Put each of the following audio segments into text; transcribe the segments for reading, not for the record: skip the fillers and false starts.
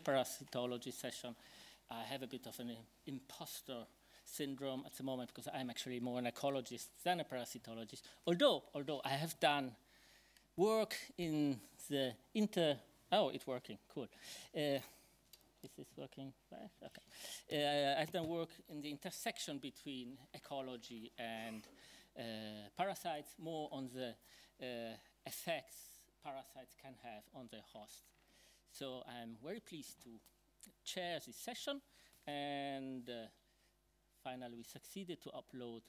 parasitology session. I have a bit of an imposter syndrome at the moment because I'm actually more an ecologist than a parasitologist. Although I have done work in the oh, it's working, cool. Is this working? Right? Okay. I've done work in the intersection between ecology and parasites, more on the effects parasites can have on their host. So I'm very pleased to chair this session, and finally we succeeded to upload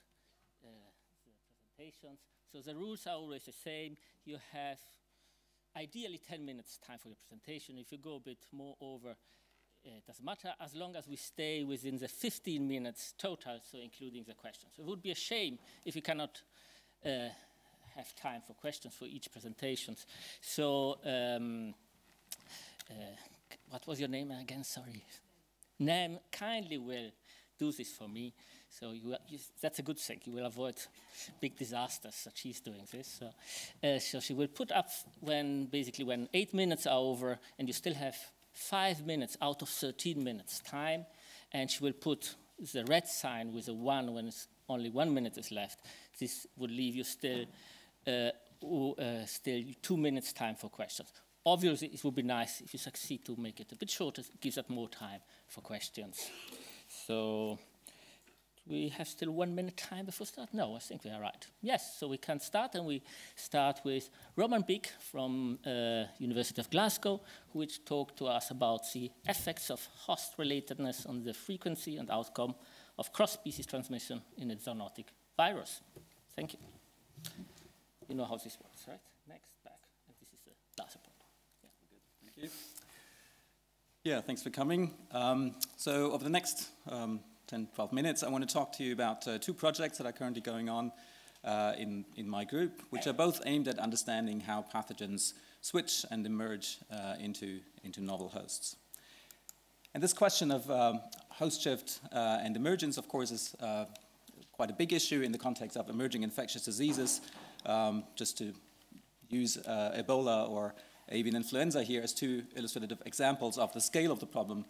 the presentations. So the rules are always the same. You have ideally 10 minutes time for your presentation. If you go a bit more over, it doesn't matter, as long as we stay within the 15 minutes total, so including the questions. It would be a shame if you cannot have time for questions for each presentation. So, what was your name again? Sorry. Nam kindly will do this for me. So that's a good thing. You will avoid big disasters, so she's doing this. So she will put up when 8 minutes are over and you still have 5 minutes out of 13 minutes time, and she will put the red sign with a 1 when it's only 1 minute is left. This would leave you still 2 minutes time for questions. Obviously, it would be nice if you succeed to make it a bit shorter. It gives us more time for questions. So we have still 1 minute time before start? No, I think we are right. Yes, so we can start, and we start with Roman Bick from University of Glasgow, which talked to us about the effects of host-relatedness on the frequency and outcome of cross-species transmission in a zoonotic virus. Thank you. You know how this works, right? Next, back, and this is the last point. Yeah. Good. Thank you. Yeah, thanks for coming. So over the next 10, 12 minutes, I want to talk to you about 2 projects that are currently going on in my group, which are both aimed at understanding how pathogens switch and emerge into novel hosts. And this question of host shift and emergence, of course, is quite a big issue in the context of emerging infectious diseases. Just to use Ebola or avian influenza here as 2 illustrative examples of the scale of the problem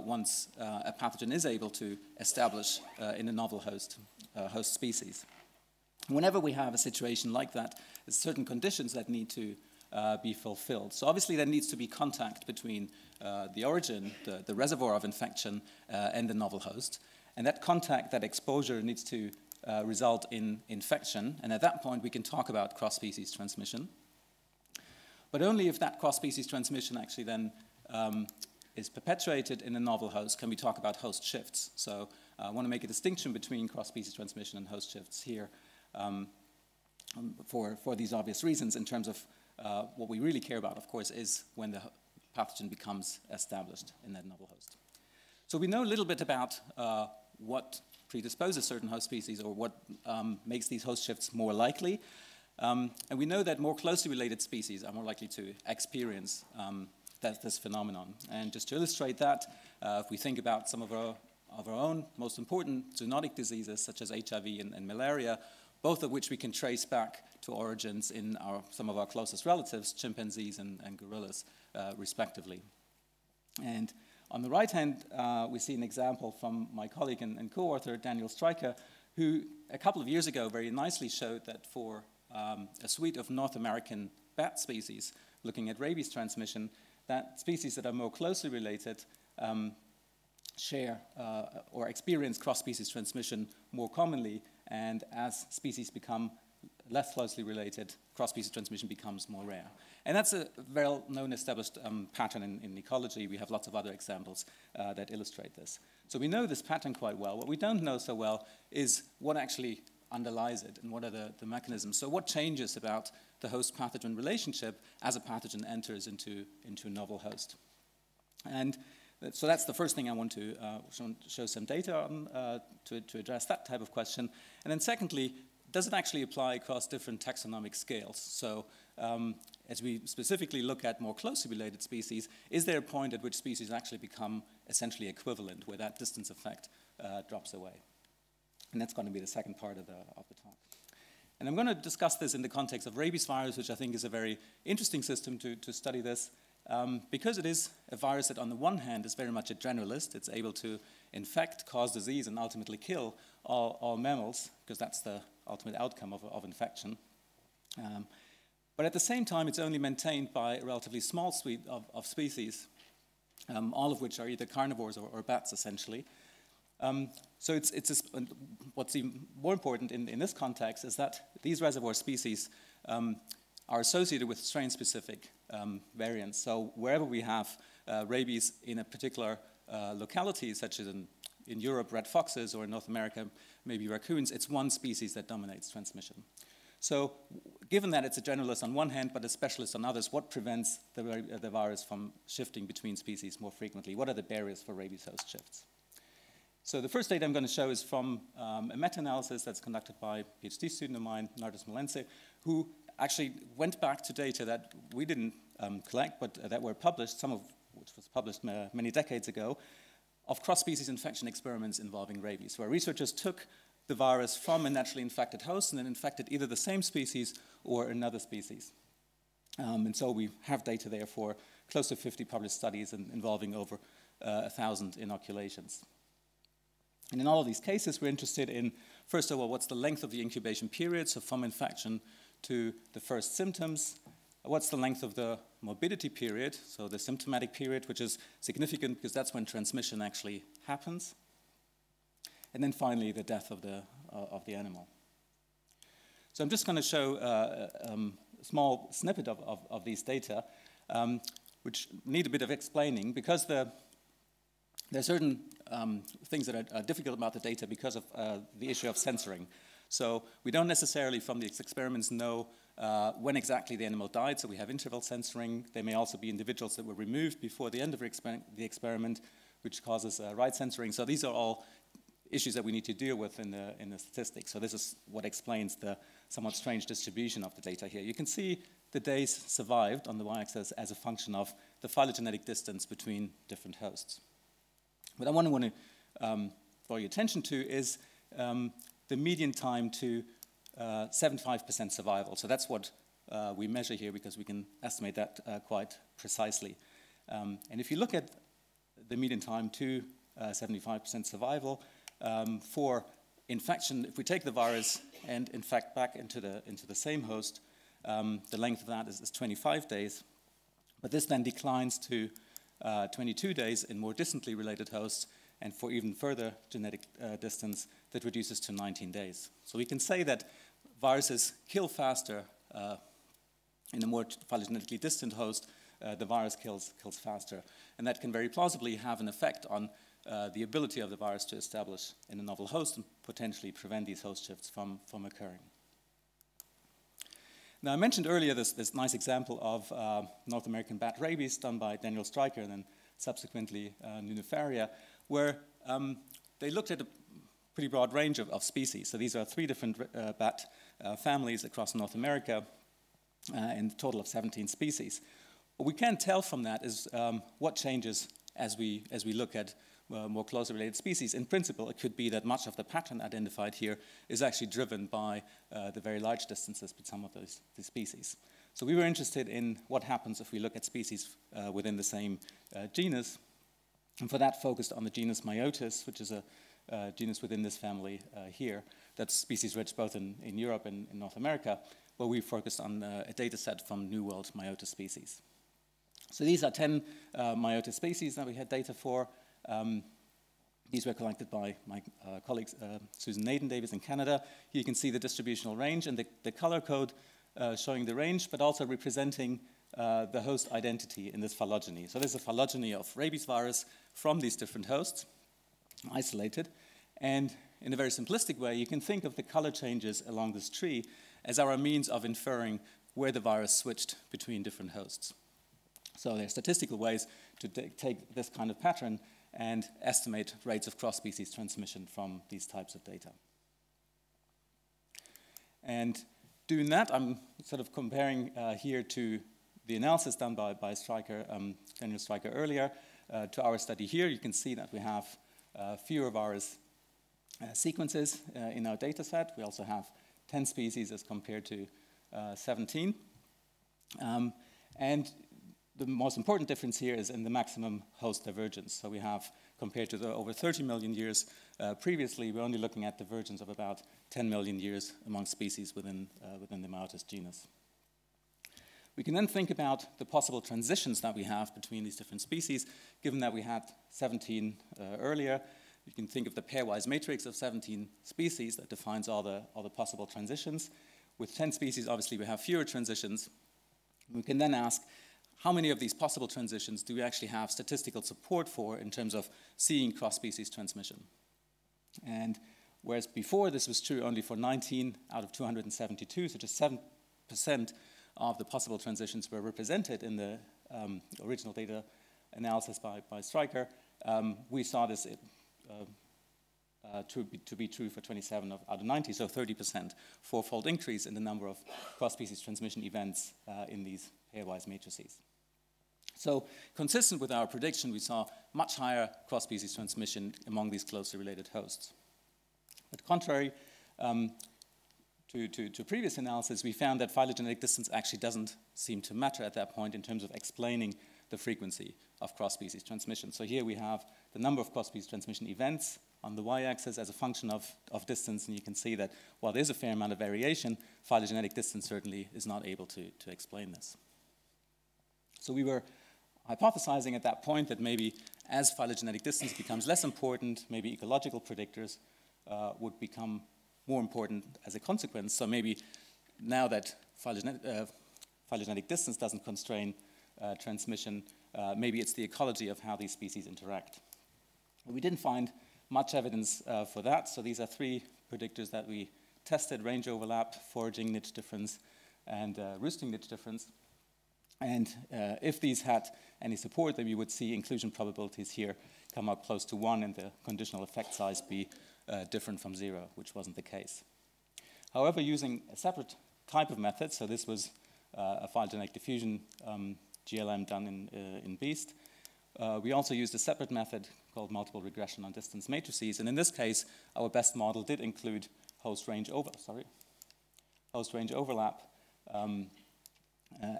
once a pathogen is able to establish in a novel host species. Whenever we have a situation like that, there's certain conditions that need to be fulfilled. So obviously there needs to be contact between the origin, the reservoir of infection, and the novel host. And that contact, that exposure needs to result in infection. And at that point we can talk about cross-species transmission. But only if that cross-species transmission actually then is perpetuated in a novel host can we talk about host shifts. So I want to make a distinction between cross-species transmission and host shifts here for these obvious reasons. In terms of what we really care about, of course, is when the pathogen becomes established in that novel host. So we know a little bit about what predisposes certain host species or what makes these host shifts more likely. And we know that more closely related species are more likely to experience this phenomenon. And just to illustrate that, if we think about some of our own most important zoonotic diseases, such as HIV and malaria, both of which we can trace back to origins in some of our closest relatives, chimpanzees and gorillas, respectively. And on the right hand, we see an example from my colleague and co-author, Daniel Stryker, who a couple of years ago very nicely showed that for a suite of North American bat species looking at rabies transmission, that species that are more closely related share or experience cross-species transmission more commonly, and as species become less closely related, cross-species transmission becomes more rare. And that's a well-known established pattern in ecology. We have lots of other examples that illustrate this. So we know this pattern quite well. What we don't know so well is what actually underlies it and what are the mechanisms. So what changes about the host-pathogen relationship as a pathogen enters into a novel host? And so that's the first thing I want to show some data on to address that type of question. And then secondly, does it actually apply across different taxonomic scales? So as we specifically look at more closely related species, is there a point at which species actually become essentially equivalent, where that distance effect drops away? And that's going to be the second part of the talk. And I'm going to discuss this in the context of rabies virus, which I think is a very interesting system to study this. because it is a virus that on the one hand is very much a generalist, it's able to infect, cause disease, and ultimately kill all mammals, because that's the ultimate outcome of infection. But at the same time, it's only maintained by a relatively small suite of species, all of which are either carnivores or bats, essentially. So what's even more important in this context is that these reservoir species are associated with strain-specific variants. So wherever we have rabies in a particular locality, such as in Europe, red foxes, or in North America, maybe raccoons, it's one species that dominates transmission. So given that it's a generalist on one hand, but a specialist on others, what prevents the virus from shifting between species more frequently? What are the barriers for rabies host shifts? So the first data I'm going to show is from a meta-analysis that's conducted by a PhD student of mine, Nardes Molense, who actually went back to data that we didn't collect, but that were published, some of which was published many decades ago, of cross-species infection experiments involving rabies, where researchers took the virus from a naturally infected host and then infected either the same species or another species. And so we have data there for close to 50 published studies involving over 1,000 inoculations. And in all of these cases, we're interested in, first of all, what's the length of the incubation period, so from infection to the first symptoms. What's the length of the morbidity period, so the symptomatic period, which is significant because that's when transmission actually happens. And then finally, the death of the animal. So I'm just going to show a small snippet of these data, which need a bit of explaining, because there are certain things that are difficult about the data because of the issue of censoring. So we don't necessarily, from these experiments, know when exactly the animal died, so we have interval censoring. There may also be individuals that were removed before the end of the experiment, which causes right censoring. So these are all issues that we need to deal with in the statistics. So this is what explains the somewhat strange distribution of the data here. You can see the days survived on the y-axis as a function of the phylogenetic distance between different hosts. What I want to draw your attention to is the median time to 75% survival. So that's what we measure here, because we can estimate that quite precisely. And if you look at the median time to 75% survival for infection, if we take the virus and infect back into the same host, the length of that is 25 days. But this then declines to 22 days in more distantly related hosts, and for even further genetic distance, that reduces to 19 days. So we can say that viruses kill faster in a more phylogenetically distant host. The virus kills faster, and that can very plausibly have an effect on the ability of the virus to establish in a novel host and potentially prevent these host shifts from occurring. Now, I mentioned earlier this nice example of North American bat rabies done by Daniel Stryker and then subsequently Nunefaria, where they looked at a pretty broad range of species. So these are 3 different bat families across North America, and a total of 17 species. What we can tell from that is what changes as we look at more closely related species. In principle, it could be that much of the pattern identified here is actually driven by the very large distances between some of these species. So we were interested in what happens if we look at species within the same genus, and for that focused on the genus Myotis, which is a genus within this family here, that's species rich both in Europe and in North America, where we focused on a data set from New World Myotis species. So these are 10 Myotis species that we had data for. These were collected by my colleagues, Susan Naden-Davis in Canada. Here you can see the distributional range and the color code showing the range, but also representing the host identity in this phylogeny. So there's a phylogeny of rabies virus from these different hosts, isolated. And in a very simplistic way, you can think of the color changes along this tree as our means of inferring where the virus switched between different hosts. So there are statistical ways to take this kind of pattern and estimate rates of cross-species transmission from these types of data. And doing that, I'm sort of comparing here to the analysis done by Stryker, Daniel Stryker earlier, to our study here. You can see that we have fewer virus sequences in our data set. We also have 10 species as compared to 17. And the most important difference here is in the maximum host divergence. So we have, compared to the over 30 million years previously, we're only looking at divergence of about 10 million years among species within the Myotis genus. We can then think about the possible transitions that we have between these different species, given that we had 17 earlier. You can think of the pairwise matrix of 17 species that defines all the possible transitions. With 10 species, obviously, we have fewer transitions. We can then ask, how many of these possible transitions do we actually have statistical support for in terms of seeing cross-species transmission? And whereas before this was true only for 19 out of 272, so just 7% of the possible transitions were represented in the original data analysis by Stryker, we saw this to be true for 27 out of 90, so 30%, fourfold increase in the number of cross-species transmission events in these pairwise matrices. So consistent with our prediction, we saw much higher cross-species transmission among these closely related hosts. But contrary to previous analysis, we found that phylogenetic distance actually doesn't seem to matter at that point in terms of explaining the frequency of cross-species transmission. So here we have the number of cross-species transmission events on the y-axis as a function of distance, and you can see that while there's a fair amount of variation, phylogenetic distance certainly is not able to explain this. So we were hypothesizing at that point that maybe as phylogenetic distance becomes less important, maybe ecological predictors would become more important as a consequence. So maybe now that phylogenetic distance doesn't constrain transmission, maybe it's the ecology of how these species interact. We didn't find much evidence for that, so these are three predictors that we tested: range overlap, foraging niche difference, and roosting niche difference. And if these had any support, then we would see inclusion probabilities here come up close to 1 and the conditional effect size be different from 0, which wasn't the case. However, using a separate type of method, so this was a phylogenetic diffusion GLM done in BEAST, we also used a separate method called multiple regression on distance matrices, and in this case, our best model did include host range overlap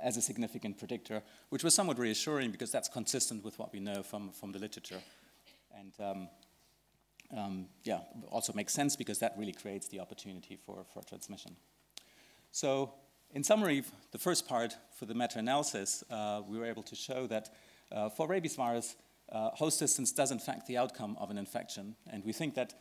as a significant predictor, which was somewhat reassuring because that's consistent with what we know from the literature. And yeah, also makes sense because that really creates the opportunity for transmission. So in summary, the first part for the meta-analysis, we were able to show that for rabies virus, host distance does affect the outcome of an infection. And we think that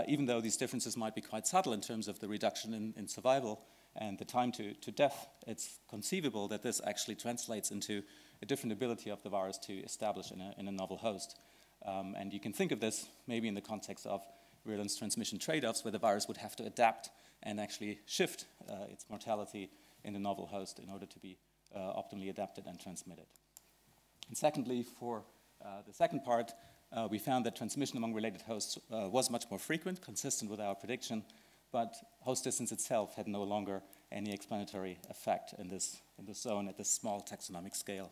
even though these differences might be quite subtle in terms of the reduction in survival and the time to death, it's conceivable that this actually translates into a different ability of the virus to establish in a novel host. And you can think of this maybe in the context of virulence transmission trade-offs, where the virus would have to adapt and actually shift its mortality in the novel host in order to be optimally adapted and transmitted. And secondly, for the second part, we found that transmission among related hosts was much more frequent, consistent with our prediction, but host distance itself had no longer any explanatory effect in this zone at this small taxonomic scale.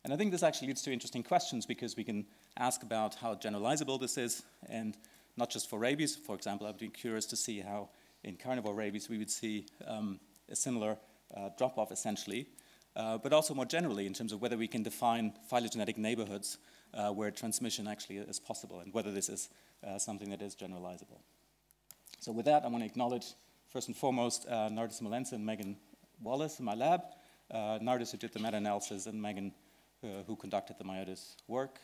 And I think this actually leads to interesting questions because we can ask about how generalizable this is, and not just for rabies. For example, I'd be curious to see how in carnivore rabies we would see a similar drop-off essentially, but also more generally in terms of whether we can define phylogenetic neighborhoods where transmission actually is possible and whether this is something that is generalizable. So with that, I want to acknowledge first and foremost Nardis Molense and Megan Wallace in my lab, Nardis who did the meta-analysis and Megan who conducted the Myotis work,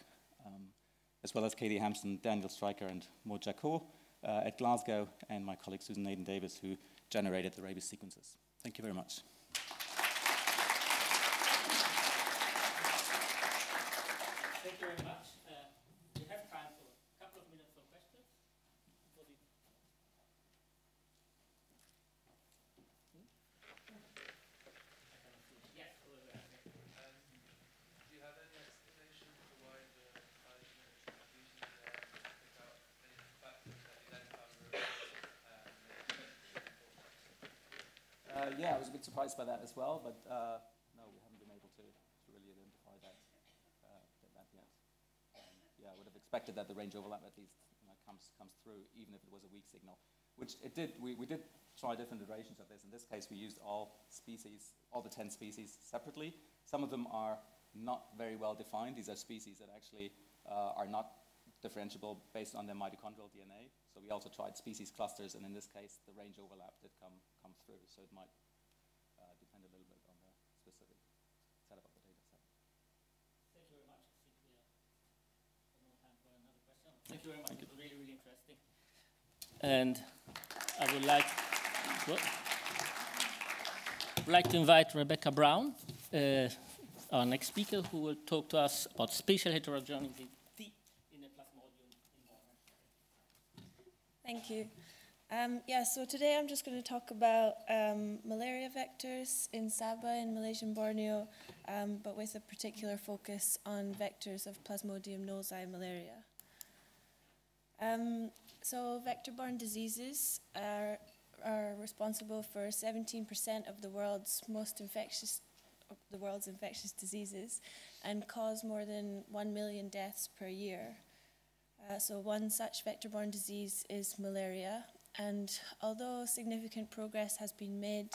as well as Katie Hampson, Daniel Stryker, and Mo Jacot at Glasgow, and my colleague Susan Naden-Davis who generated the rabies sequences. Thank you very much. Thank you very much. We have time for a couple of minutes for questions. Yes. Do you have any explanation for why the phylogenetic distribution pick out any factors that you then found were Yeah, I was a bit surprised by that as well, but no, we haven't been able to really identify that yet. Yeah, I would have expected that the range overlap at least comes through, even if it was a weak signal, which it did. We did try different iterations of this. In this case, we used all species, all the 10 species separately. Some of them are not very well defined. These are species that actually are not differentiable based on their mitochondrial DNA. So we also tried species clusters, and in this case, the range overlap did come through. So it might depend a little bit on the specific setup of the data set. Thank you very much. I think we have no time for another question. Thank you very much. It was really, really interesting. And I would like to invite Rebecca Brown, our next speaker, who will talk to us about spatial heterogeneity in the Plasmodium environment. Thank you. Yeah, so today I'm just going to talk about malaria vectors in Sabah in Malaysian Borneo, but with a particular focus on vectors of Plasmodium nosai malaria. So vector-borne diseases are responsible for 17% of the world's infectious diseases and cause more than 1 million deaths per year. So one such vector-borne disease is malaria, and although significant progress has been made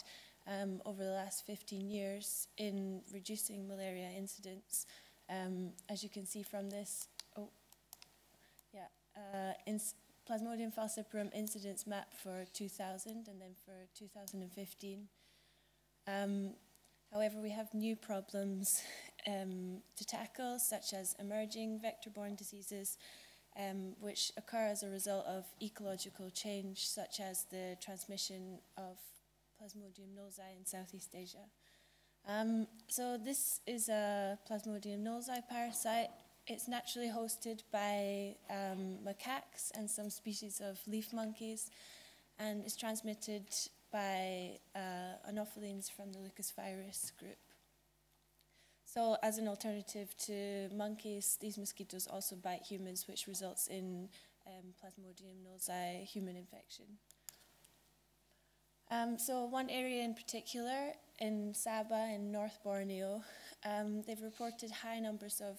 over the last 15 years in reducing malaria incidence, as you can see from this, Plasmodium falciparum incidence map for 2000 and then for 2015. However, we have new problems to tackle, such as emerging vector-borne diseases, which occur as a result of ecological change, such as the transmission of Plasmodium nosai in Southeast Asia. So this is a Plasmodium nosai parasite. It's naturally hosted by macaques and some species of leaf monkeys, and is transmitted by anophelines from the Leucosphaerus group. So as an alternative to monkeys, these mosquitoes also bite humans, which results in Plasmodium nosai human infection. So one area in particular, in Sabah in North Borneo, they've reported high numbers of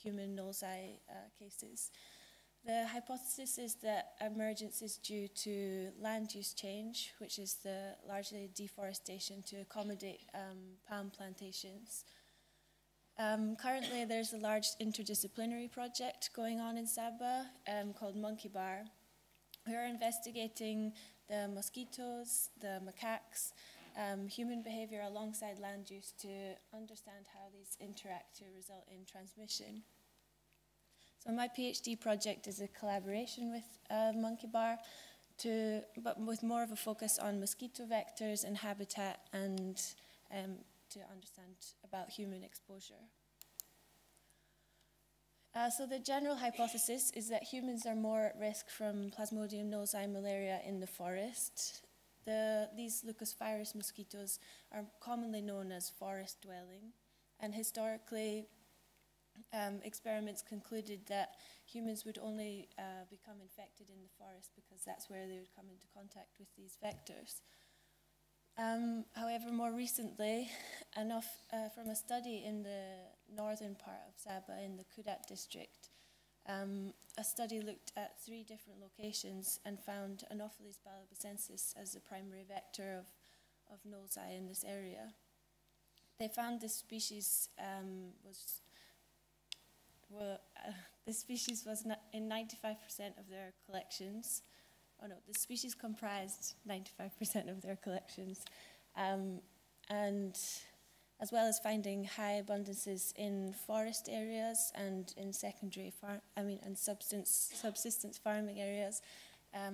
human nosai cases. The hypothesis is that emergence is due to land use change, which is the largely deforestation to accommodate palm plantations. Currently, there's a large interdisciplinary project going on in Sabah called Monkey Bar. We are investigating the mosquitoes, the macaques, human behavior alongside land use to understand how these interact to result in transmission. So my PhD project is a collaboration with Monkey Bar, but with more of a focus on mosquito vectors and habitat, and to understand about human exposure. So the general hypothesis is that humans are more at risk from Plasmodium nosai malaria in the forest. These Leucosphaerus mosquitoes are commonly known as forest dwelling, and historically experiments concluded that humans would only become infected in the forest because that's where they would come into contact with these vectors. However, more recently, from a study in the northern part of Sabah in the Kudat district, a study looked at 3 different locations and found Anopheles balabacensis as the primary vector of nosai in this area. They found this species was in 95% of their collections. Oh no, the species comprised 95% of their collections, and as well as finding high abundances in forest areas and in secondary subsistence farming areas,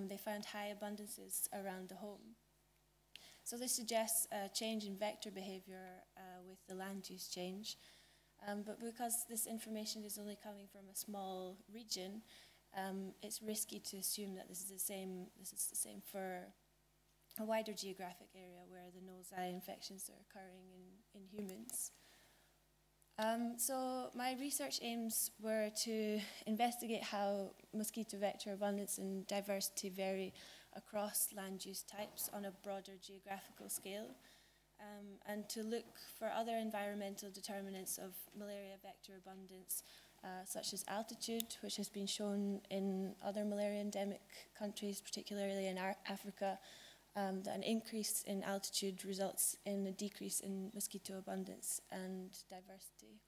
they found high abundances around the home. So this suggests a change in vector behavior with the land use change, but because this information is only coming from a small region, it's risky to assume that this is the same for a wider geographic area where the nosai infections are occurring in humans. So my research aims were to investigate how mosquito vector abundance and diversity vary across land use types on a broader geographical scale, and to look for other environmental determinants of malaria vector abundance, such as altitude, which has been shown in other malaria endemic countries, particularly in Africa, that an increase in altitude results in a decrease in mosquito abundance and diversity.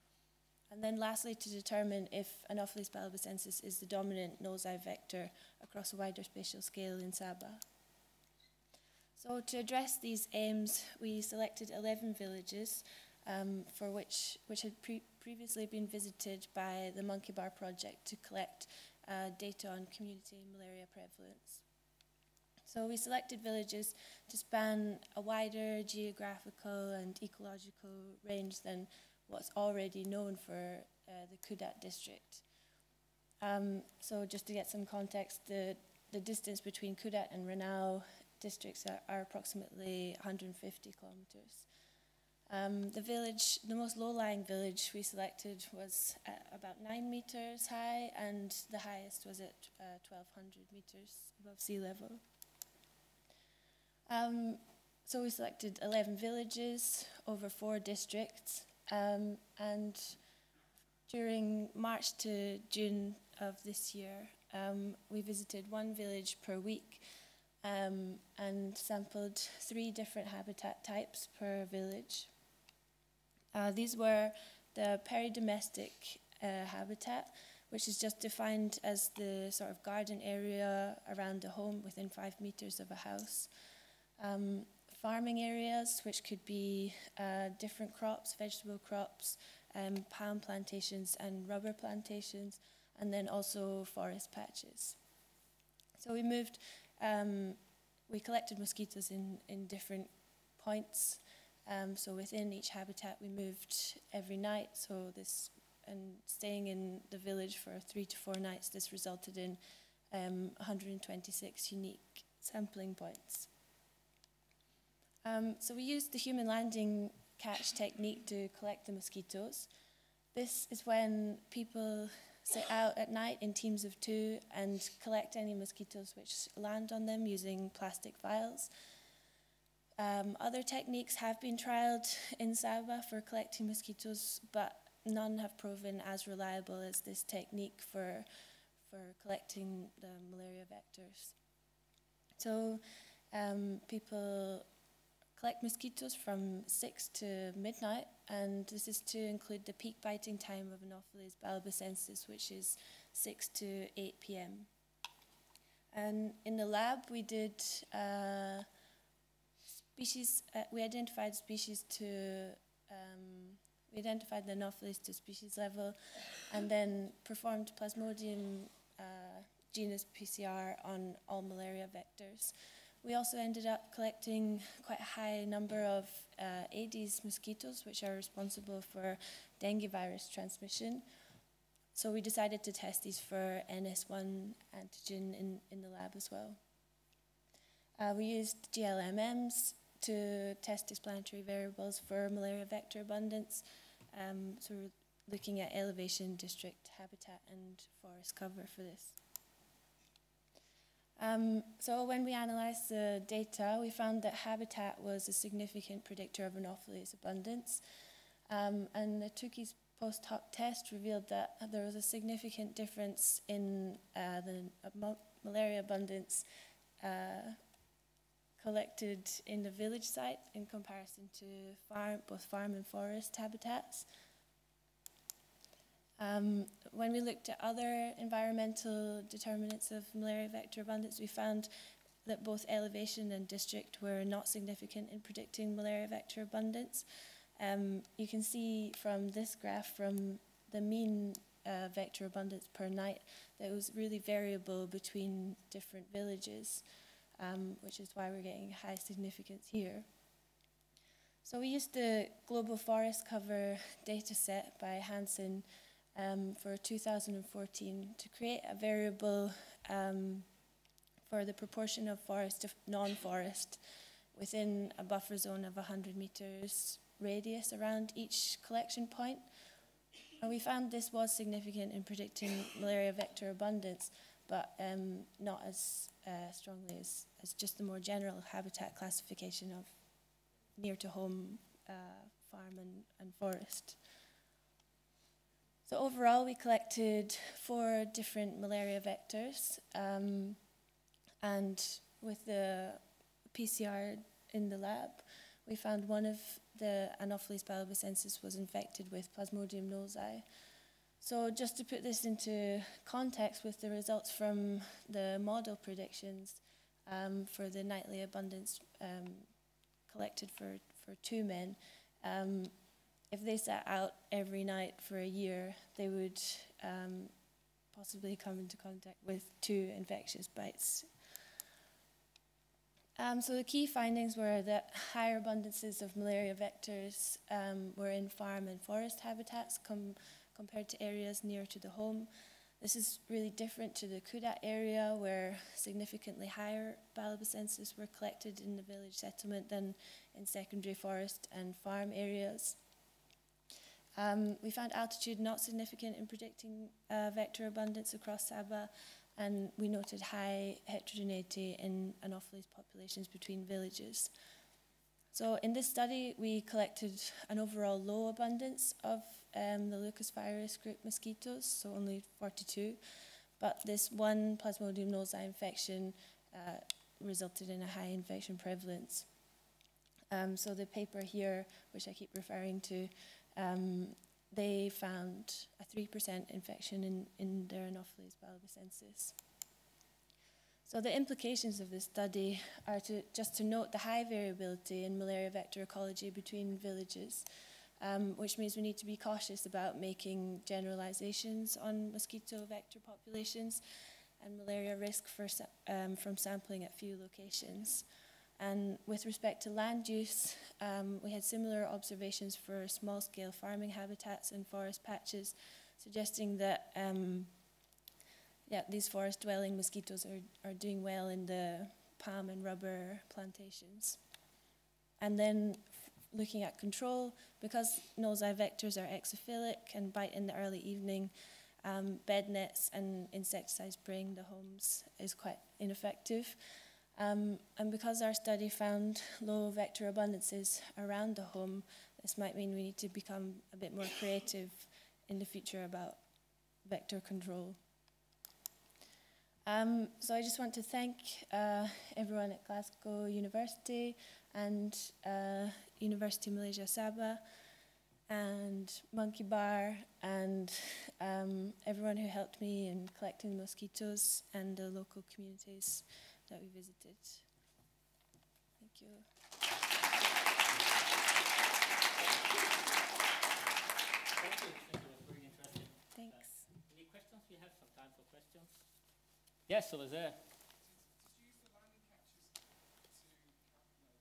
And then lastly, to determine if Anopheles balbicensis is the dominant nosai vector across a wider spatial scale in Sabah. So to address these aims, we selected 11 villages for which had previously been visited by the Monkey Bar Project to collect data on community malaria prevalence. So we selected villages to span a wider geographical and ecological range than what's already known for the Kudat district. So just to get some context, the distance between Kudat and Ranau districts are approximately 150 kilometers. The most low-lying village we selected was about 9 meters high, and the highest was at 1,200 meters above sea level. So we selected 11 villages over 4 districts, and during March to June of this year, we visited 1 village per week and sampled 3 different habitat types per village. These were the peridomestic habitat, which is just defined as the sort of garden area around the home within 5 meters of a house. Farming areas, which could be different crops, vegetable crops, palm plantations and rubber plantations, and then also forest patches. So we collected mosquitoes in different points. So within each habitat, we moved every night. And staying in the village for 3 to 4 nights, this resulted in 126 unique sampling points. So we used the human landing catch technique to collect the mosquitoes. This is when people sit out at night in teams of 2 and collect any mosquitoes which land on them using plastic vials. Other techniques have been trialed in Sabah for collecting mosquitoes, but none have proven as reliable as this technique for collecting the malaria vectors. So people collect mosquitoes from 6 to midnight, and this is to include the peak biting time of Anopheles balbicensis, which is 6 to 8 p.m. And in the lab, we did we identified the Anopheles to species level, and then performed Plasmodium genus PCR on all malaria vectors. We also ended up collecting quite a high number of Aedes mosquitoes, which are responsible for dengue virus transmission. So we decided to test these for NS1 antigen in the lab as well. We used GLMMs to test explanatory variables for malaria vector abundance. So we're looking at elevation, district, habitat, and forest cover for this. So when we analysed the data, we found that habitat was a significant predictor of Anopheles abundance. And the Tukey's post-hoc test revealed that there was a significant difference in the malaria abundance collected in the village site in comparison to both farm and forest habitats. When we looked at other environmental determinants of malaria vector abundance, we found that both elevation and district were not significant in predicting malaria vector abundance. You can see from this graph, from the mean vector abundance per night, that it was really variable between different villages, which is why we're getting high significance here. So we used the global forest cover data set by Hansen for 2014 to create a variable for the proportion of forest to non-forest within a buffer zone of 100 meters radius around each collection point. And we found this was significant in predicting malaria vector abundance, but not as strongly as just the more general habitat classification of near-to-home farm and forest. So overall, we collected 4 different malaria vectors, and with the PCR in the lab, we found one of the Anopheles balbicensis was infected with Plasmodium gnolzi. So just to put this into context with the results from the model predictions for the nightly abundance collected for 2 men, if they sat out every night for a year, they would possibly come into contact with 2 infectious bites. So the key findings were that higher abundances of malaria vectors were in farm and forest habitats compared to areas near to the home. This is really different to the Kudat area, where significantly higher balbicensis were collected in the village settlement than in secondary forest and farm areas. We found altitude not significant in predicting vector abundance across Sabah, and we noted high heterogeneity in Anopheles populations between villages. So in this study, we collected an overall low abundance of the Lucas virus group mosquitoes, so only 42, but this one Plasmodium gnolzi infection resulted in a high infection prevalence. So the paper here, which I keep referring to, they found a 3% infection in their Anopheles balbicensis. So the implications of this study are just to note the high variability in malaria vector ecology between villages, which means we need to be cautious about making generalizations on mosquito vector populations and malaria risk from sampling at few locations. And with respect to land use, we had similar observations for small-scale farming habitats and forest patches, suggesting that these forest-dwelling mosquitoes are doing well in the palm and rubber plantations. And then looking at control, because gnolzi vectors are exophilic and bite in the early evening, bed nets and insecticide spraying the homes is quite ineffective. And because our study found low vector abundances around the home, this might mean we need to become a bit more creative in the future about vector control. So I just want to thank everyone at Glasgow University and University Malaysia Sabah and Monkey Bar and everyone who helped me in collecting the mosquitoes and the local communities that we visited. Thank you. Thank you. That was very interesting. Thanks. Any questions? We have some time for questions. Yes, over there. Did you use the landing catches to calculate abundance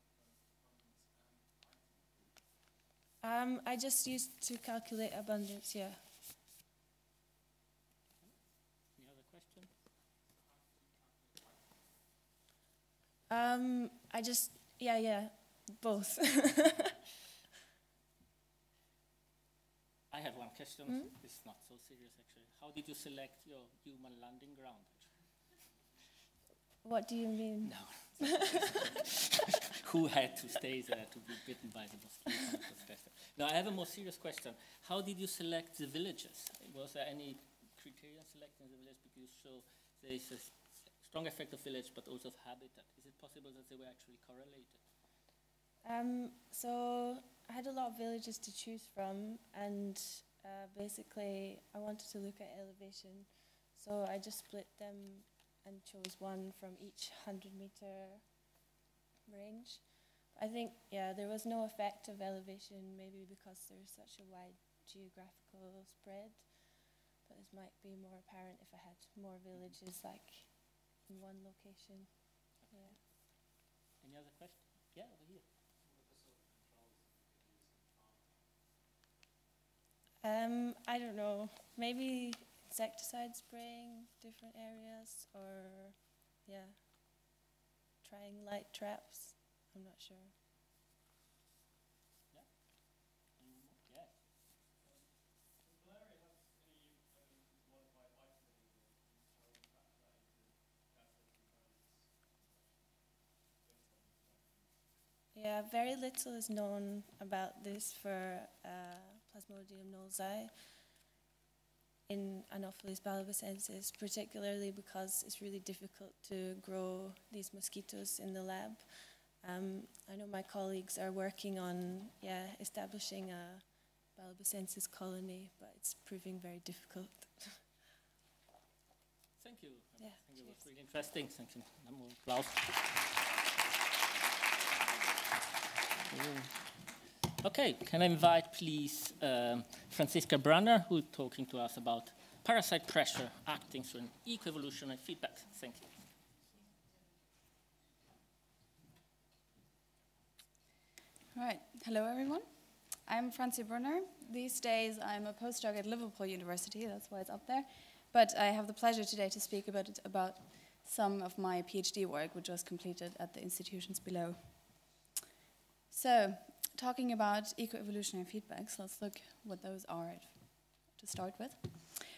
and item? I just used to calculate abundance, yeah. Any other questions? I just, both. I have one question. It's not so serious, actually. How did you select your human landing ground? What do you mean? No. Who had to stay there to be bitten by the mosquito? No, I have a more serious question. How did you select the villages? Was there any criterion selecting the village? Because you show there is a strong effect of village, but also of habitat. Is it possible that they were actually correlated? So I had a lot of villages to choose from, and basically I wanted to look at elevation. So I just split them and chose one from each 100-meter range. I think, there was no effect of elevation, maybe because there's such a wide geographical spread, but this might be more apparent if I had more villages, like in one location. Yeah. Any other question? Yeah, over here. I don't know, maybe insecticide spraying different areas, or trying light traps. I'm not sure. Yeah. Any more? Yeah. Does malaria have any ability to modify ice behavior? How would you factor that into Yeah, very little is known about this for Plasmodium gnolzi in Anopheles balbicensis, particularly because it's really difficult to grow these mosquitoes in the lab. I know my colleagues are working on establishing a Balbosensis colony, but it's proving very difficult. Thank you. Yeah, I think it was cheers. really interesting. Thank you. Applause. Okay, can I invite, please, Franziska Brunner, who's talking to us about parasite pressure acting through an eco-evolutionary feedback. Thank you. All right, hello everyone. I'm Franzi Brunner. These days I'm a postdoc at Liverpool University, that's why it's up there. But I have the pleasure today to speak about some of my PhD work, which was completed at the institutions below. So, talking about eco-evolutionary feedbacks, let's look what those are to start with.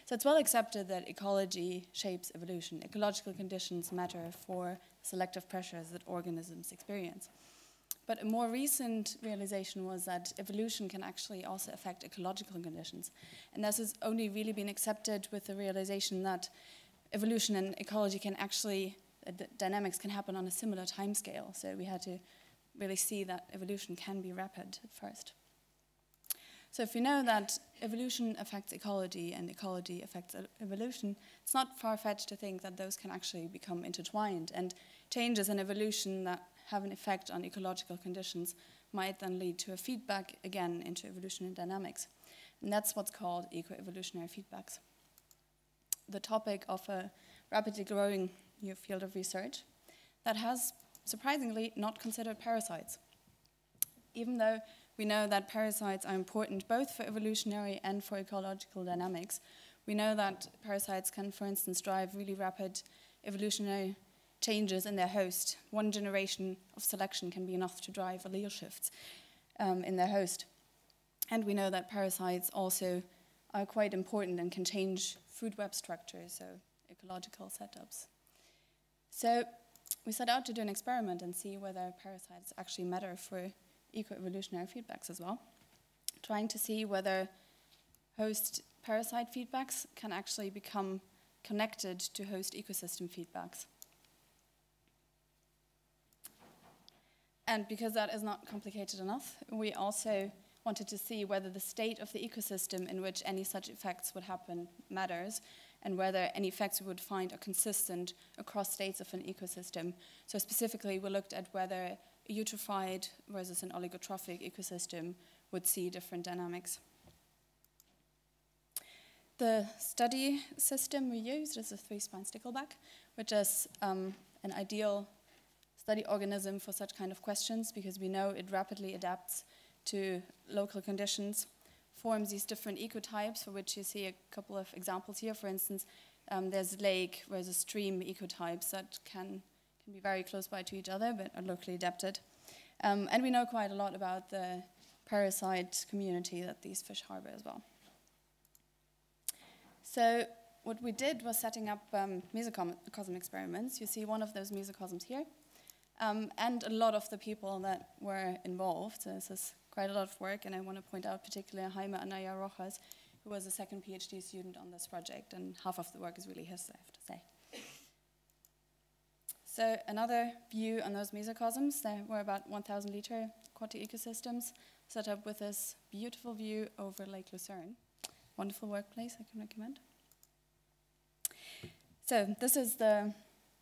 So it's well accepted that ecology shapes evolution. Ecological conditions matter for selective pressures that organisms experience. But a more recent realization was that evolution can actually also affect ecological conditions. And this has only really been accepted with the realization that evolution and ecology can actually, the dynamics can happen on a similar timescale. So we had to really see that evolution can be rapid at first. So if we know that evolution affects ecology and ecology affects evolution, it's not far-fetched to think that those can actually become intertwined, and changes in evolution that have an effect on ecological conditions might then lead to a feedback again into evolutionary dynamics. And that's what's called eco-evolutionary feedbacks. The topic of a rapidly growing new field of research that has surprisingly not considered parasites. Even though we know that parasites are important both for evolutionary and for ecological dynamics, we know that parasites can, for instance, drive really rapid evolutionary changes in their host. One generation of selection can be enough to drive allele shifts in their host. And we know that parasites also are quite important and can change food web structures, so ecological setups. So we set out to do an experiment and see whether parasites actually matter for eco-evolutionary feedbacks as well, trying to see whether host parasite feedbacks can actually become connected to host ecosystem feedbacks. And because that is not complicated enough, we also wanted to see whether the state of the ecosystem in which any such effects would happen matters, and whether any effects we would find are consistent across states of an ecosystem. So specifically, we looked at whether a eutrophied versus an oligotrophic ecosystem would see different dynamics. The study system we used is a 3-spine stickleback, which is an ideal study organism for such kind of questions because we know it rapidly adapts to local conditions, forms these different ecotypes for which you see a couple of examples here. For instance, there's lake versus stream ecotypes that can be very close by to each other but are locally adapted. And we know quite a lot about the parasite community that these fish harbor as well. So what we did was setting up mesocosm experiments. You see one of those mesocosms here. And a lot of the people that were involved. So this is quite a lot of work, and I want to point out particularly Jaime Anaya Rojas, who was a second PhD student on this project, and half of the work is really his, I have to say. So another view on those mesocosms, there were about 1,000-liter aquatic ecosystems set up with this beautiful view over Lake Lucerne. Wonderful workplace, I can recommend. So this is the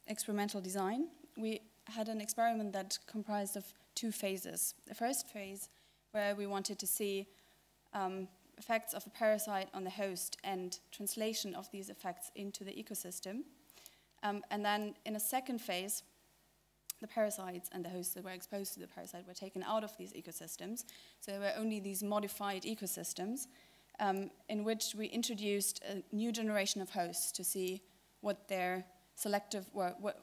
experimental design. We had an experiment that comprised of 2 phases. The first phase, where we wanted to see effects of a parasite on the host and translation of these effects into the ecosystem. And then in a second phase, the parasites and the hosts that were exposed to the parasite were taken out of these ecosystems. So there were only these modified ecosystems in which we introduced a new generation of hosts to see what their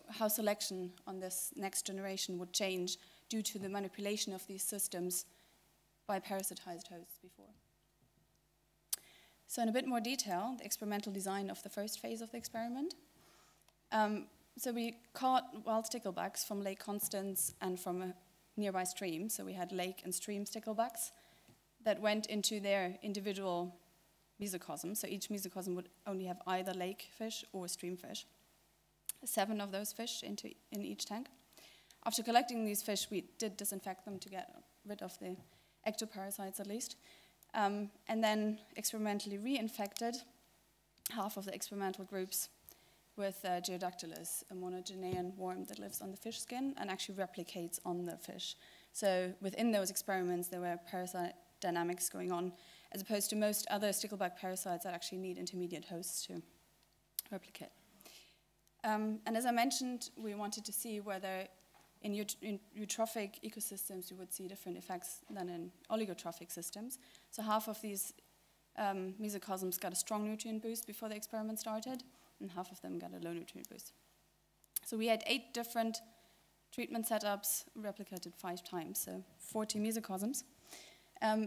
how selection on this next generation would change due to the manipulation of these systems by parasitized hosts before. So in a bit more detail, the experimental design of the first phase of the experiment. So we caught wild sticklebacks from Lake Constance and from a nearby stream. So we had lake and stream sticklebacks that went into their individual mesocosm. So each mesocosm would only have either lake fish or stream fish. 7 of those fish in each tank. After collecting these fish, we did disinfect them to get rid of the ectoparasites at least, and then experimentally reinfected half of the experimental groups with Geodactylus, a monogenean worm that lives on the fish skin and actually replicates on the fish. So within those experiments, there were parasite dynamics going on, as opposed to most other stickleback parasites that actually need intermediate hosts to replicate. And as I mentioned, we wanted to see whether in eutrophic ecosystems you would see different effects than in oligotrophic systems. So half of these mesocosms got a strong nutrient boost before the experiment started, and half of them got a low nutrient boost. So we had 8 different treatment setups replicated 5 times, so 40 mesocosms,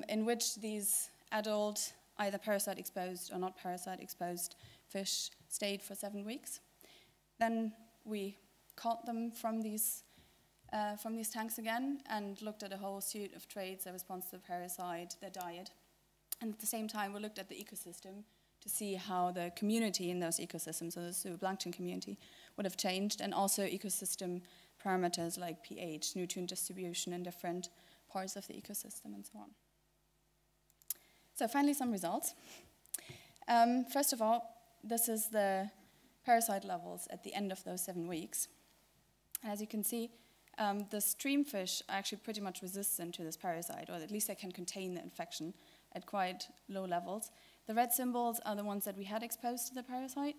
in which these adult, either parasite-exposed or not parasite-exposed fish stayed for 7 weeks. Then we caught them from these tanks again and looked at a whole suite of traits, their response to the parasite, their diet. And at the same time, we looked at the ecosystem to see how the community in those ecosystems, so the zooplankton community, would have changed, and also ecosystem parameters like pH, nutrient distribution in different parts of the ecosystem, and so on. So finally, some results. First of all, this is the parasite levels at the end of those 7 weeks. And as you can see, the streamfish are actually pretty much resistant to this parasite, or at least they can contain the infection at quite low levels. The red symbols are the ones that we had exposed to the parasite.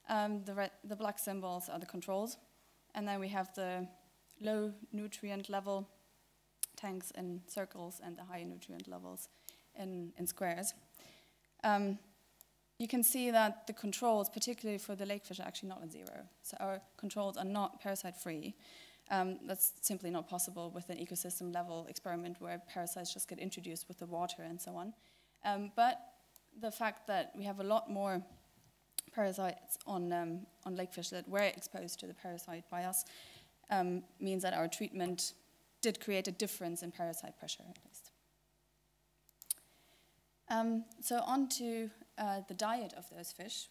The black symbols are the controls. And then we have the low nutrient level tanks in circles and the high nutrient levels in squares. You can see that the controls, particularly for the lakefish, are actually not at 0. So our controls are not parasite-free. That's simply not possible with an ecosystem level experiment where parasites just get introduced with the water and so on. But the fact that we have a lot more parasites on lakefish that were exposed to the parasite by us means that our treatment did create a difference in parasite pressure, at least. So on to the diet of those fish.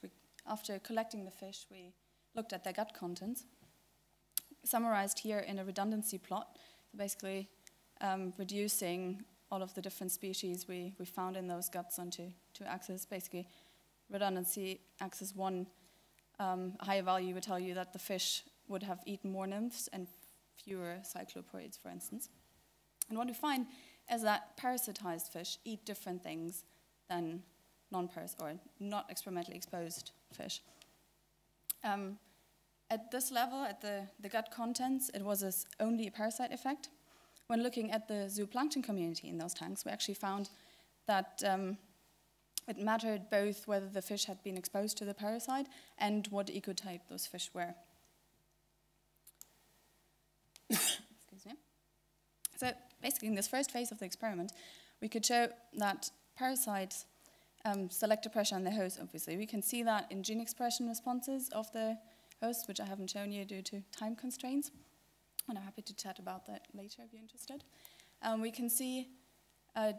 After collecting the fish, we looked at their gut contents, summarized here in a redundancy plot, so basically reducing all of the different species we found in those guts onto 2 axes. Basically, redundancy axis 1, a higher value would tell you that the fish would have eaten more nymphs and fewer cycloporids, for instance. And what we find is that parasitized fish eat different things than not experimentally exposed fish. At this level, at the gut contents, it was only a parasite effect. When looking at the zooplankton community in those tanks, we actually found that it mattered both whether the fish had been exposed to the parasite and what ecotype those fish were. Excuse me. So basically, in this first phase of the experiment, we could show that parasites select a pressure on the host, obviously. We can see that in gene expression responses of the host, which I haven't shown you due to time constraints. And I'm happy to chat about that later if you're interested. We can see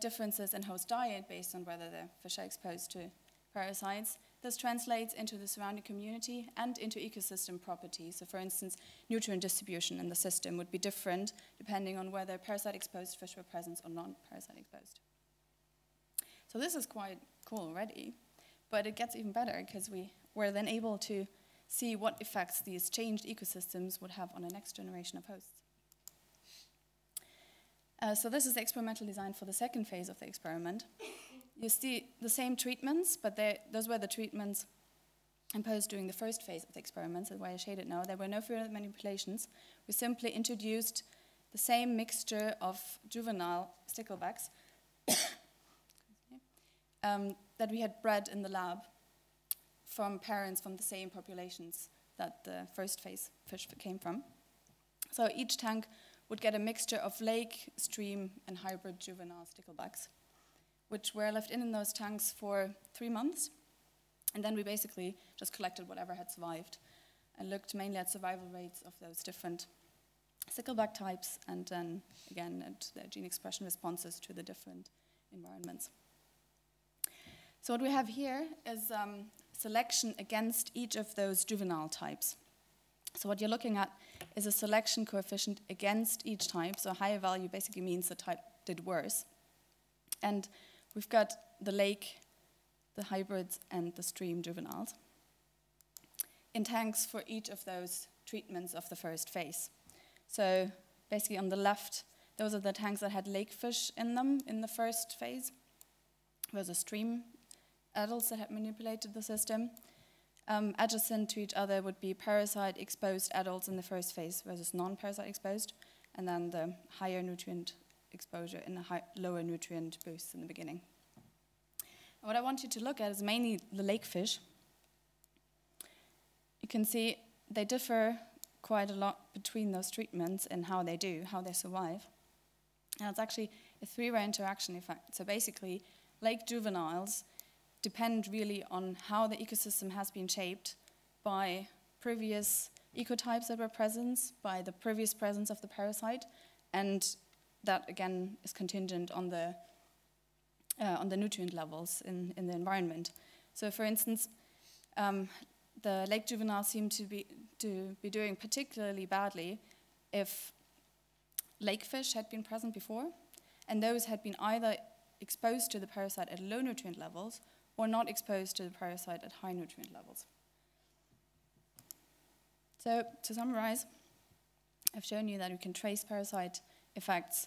differences in host diet based on whether the fish are exposed to parasites. This translates into the surrounding community and into ecosystem properties. So for instance, nutrient distribution in the system would be different depending on whether parasite-exposed fish were present or non-parasite-exposed. So this is quite cool already, but it gets even better because we were then able to see what effects these changed ecosystems would have on the next generation of hosts. So this is the experimental design for the second phase of the experiment. You see the same treatments, but those were the treatments imposed during the first phase of the experiment, that's why I shaded now. There were no further manipulations. We simply introduced the same mixture of juvenile sticklebacks that we had bred in the lab from parents from the same populations that the first phase fish came from. So each tank would get a mixture of lake, stream, and hybrid juvenile sticklebacks, which were left in those tanks for 3 months. And then we basically just collected whatever had survived and looked mainly at survival rates of those different stickleback types and then, again, at the gene expression responses to the different environments. So what we have here is selection against each of those juvenile types. So what you're looking at is a selection coefficient against each type. So a higher value basically means the type did worse. And we've got the lake, the hybrids, and the stream juveniles in tanks for each of those treatments of the first phase. So basically on the left, those are the tanks that had lake fish in them in the first phase. Those are stream adults that had manipulated the system. Adjacent to each other would be parasite-exposed adults in the first phase versus non-parasite-exposed, and then the higher nutrient exposure and the lower nutrient boosts in the beginning. What I want you to look at is mainly the lake fish. You can see they differ quite a lot between those treatments and how they survive. And it's actually a three-way interaction effect. So basically, lake juveniles depend really on how the ecosystem has been shaped by previous ecotypes that were present, by the previous presence of the parasite, and that again is contingent on the nutrient levels in the environment. So for instance, the lake juveniles seem to be doing particularly badly if lake fish had been present before, and those had been either exposed to the parasite at low nutrient levels or not exposed to the parasite at high nutrient levels. So to summarize, I've shown you that we can trace parasite effects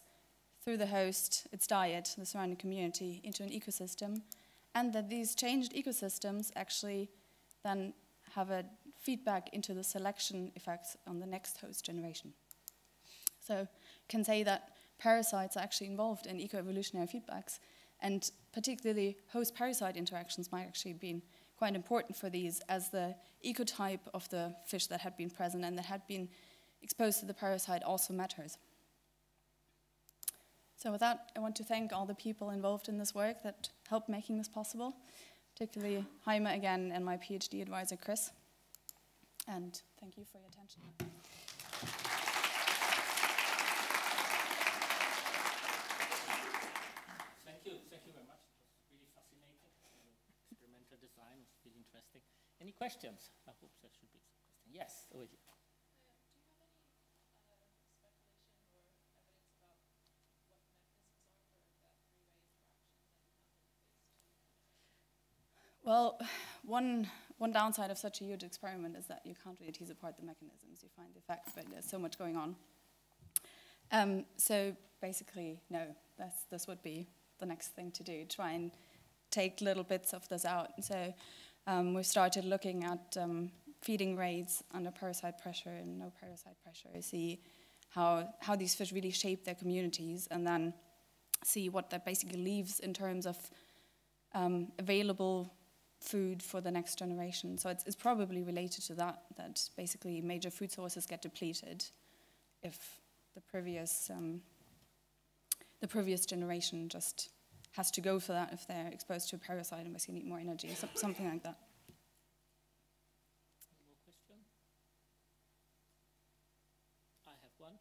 through the host, its diet, the surrounding community, into an ecosystem, and that these changed ecosystems actually then have a feedback into the selection effects on the next host generation. So you can say that parasites are actually involved in eco-evolutionary feedbacks, and particularly host-parasite interactions might actually be quite important for these, as the ecotype of the fish that had been present and that had been exposed to the parasite also matters. So with that, I want to thank all the people involved in this work that helped making this possible, particularly Jaime again and my PhD advisor, Chris. And thank you for your attention. Thank you very much. It was really fascinating. Experimental design was really interesting. Any questions? I hope there should be some questions. Yes, over here. Well, one downside of such a huge experiment is that you can't really tease apart the mechanisms. You find the effect, but there's so much going on. So basically, no, this would be the next thing to do, try and take little bits of this out. So we started looking at feeding rates under parasite pressure and no parasite pressure, see how these fish really shape their communities, and then see what that basically leaves in terms of available food for the next generation. So it's probably related to that basically major food sources get depleted if the previous generation just has to go for that if they're exposed to a parasite and basically need more energy, something like that. Any more question? I have one.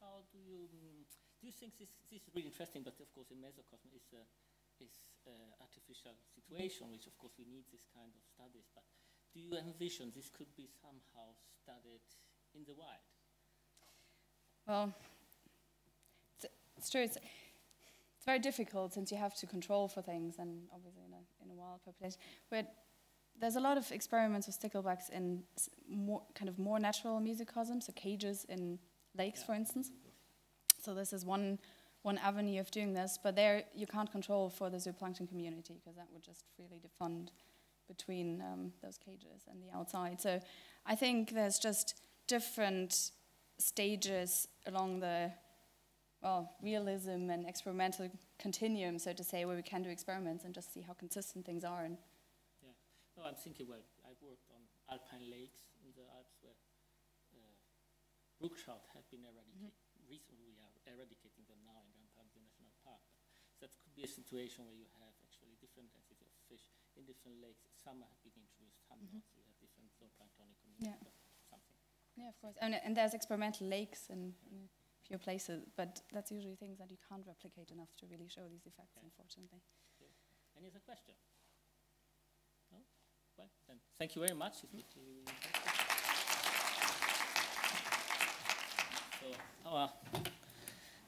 How do you think this is really interesting, but of course in Mesocosm is artificial situation, which of course we need this kind of studies, but do you envision this could be somehow studied in the wild? Well, it's true. It's very difficult since you have to control for things, and obviously in a wild population. But there's a lot of experiments with sticklebacks in more natural mesocosms, so cages in lakes, for instance. So this is one avenue of doing this, but there you can't control for the zooplankton community because that would just freely defund between those cages and the outside. So I think there's just different stages along the realism and experimental continuum, so to say, where we can do experiments and just see how consistent things are. And yeah, no, I'm thinking. Well, I've worked on alpine lakes in the Alps where brook trout have been eradicated. Recently, we are eradicating them now in the Ampelomyces National Park. But that could be a situation where you have actually different densities of fish in different lakes. Some have been introduced, some not. So you have different zooplanktonic communities. Yeah. Something. Yeah, of course. And there's experimental lakes in a few places, but that's usually things that you can't replicate enough to really show these effects, unfortunately. Okay. Any other question? No? Well, then thank you very much. It's really interesting. Our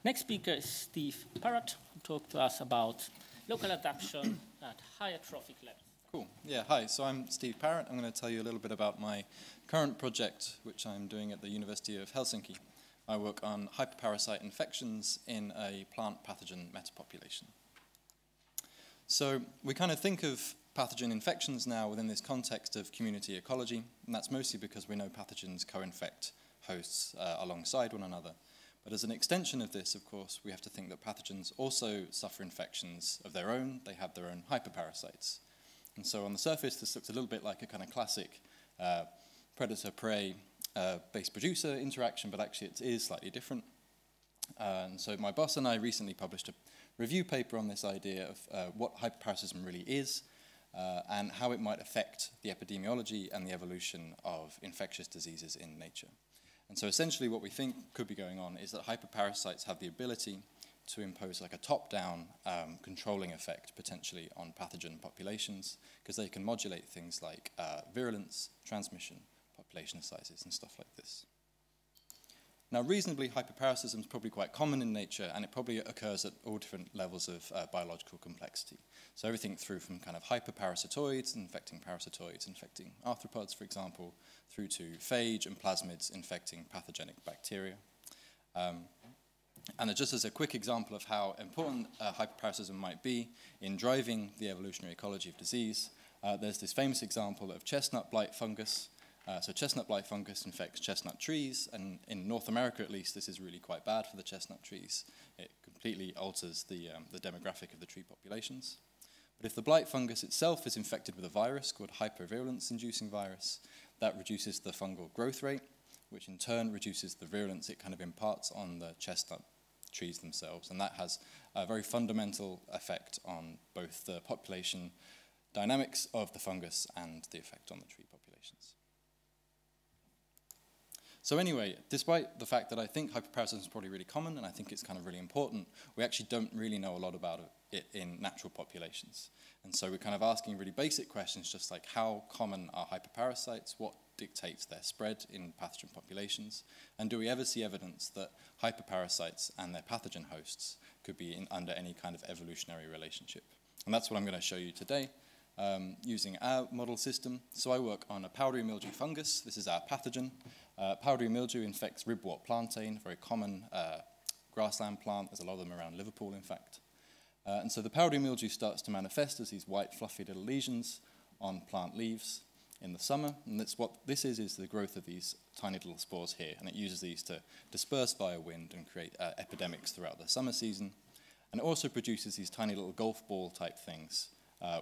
next speaker is Steve Parrott, who talked to us about local adaptation at higher trophic levels. Cool. Yeah, hi. So I'm Steve Parrott. I'm going to tell you a little bit about my current project, which I'm doing at the University of Helsinki. I work on hyperparasite infections in a plant pathogen metapopulation. So we kind of think of pathogen infections now within this context of community ecology, and that's mostly because we know pathogens co-infect hosts alongside one another. But as an extension of this, of course, we have to think that pathogens also suffer infections of their own. They have their own hyperparasites. And so on the surface, this looks a little bit like a kind of classic predator-prey base-producer interaction, but actually it is slightly different. And so my boss and I recently published a review paper on this idea of what hyperparasitism really is and how it might affect the epidemiology and the evolution of infectious diseases in nature. And so essentially what we think could be going on is that hyperparasites have the ability to impose like a top-down controlling effect potentially on pathogen populations, because they can modulate things like virulence, transmission, population sizes, and stuff like this. Now, reasonably, hyperparasitism is probably quite common in nature, and it probably occurs at all different levels of biological complexity. So everything through from kind of hyperparasitoids, infecting parasitoids, infecting arthropods, for example, through to phage and plasmids infecting pathogenic bacteria. And just as a quick example of how important hyperparasitism might be in driving the evolutionary ecology of disease, there's this famous example of chestnut blight fungus. So chestnut blight fungus infects chestnut trees, and in North America at least, this is really quite bad for the chestnut trees. It completely alters the demographic of the tree populations. But if the blight fungus itself is infected with a virus called hypervirulence-inducing virus, that reduces the fungal growth rate, which in turn reduces the virulence it kind of imparts on the chestnut trees themselves. And that has a very fundamental effect on both the population dynamics of the fungus and the effect on the tree populations. So anyway, despite the fact that I think hyperparasitism is probably really common, and I think it's kind of really important, we actually don't really know a lot about it in natural populations. And so we're kind of asking really basic questions, just like how common are hyperparasites, what dictates their spread in pathogen populations, and do we ever see evidence that hyperparasites and their pathogen hosts could be under any kind of evolutionary relationship? And that's what I'm going to show you today using our model system. So I work on a powdery mildew fungus. This is our pathogen. Powdery mildew infects ribwort plantain, a very common grassland plant. There's a lot of them around Liverpool, in fact. And so the powdery mildew starts to manifest as these white, fluffy little lesions on plant leaves in the summer. And that's what this is the growth of these tiny little spores here. And it uses these to disperse via wind and create epidemics throughout the summer season. And it also produces these tiny little golf ball type things,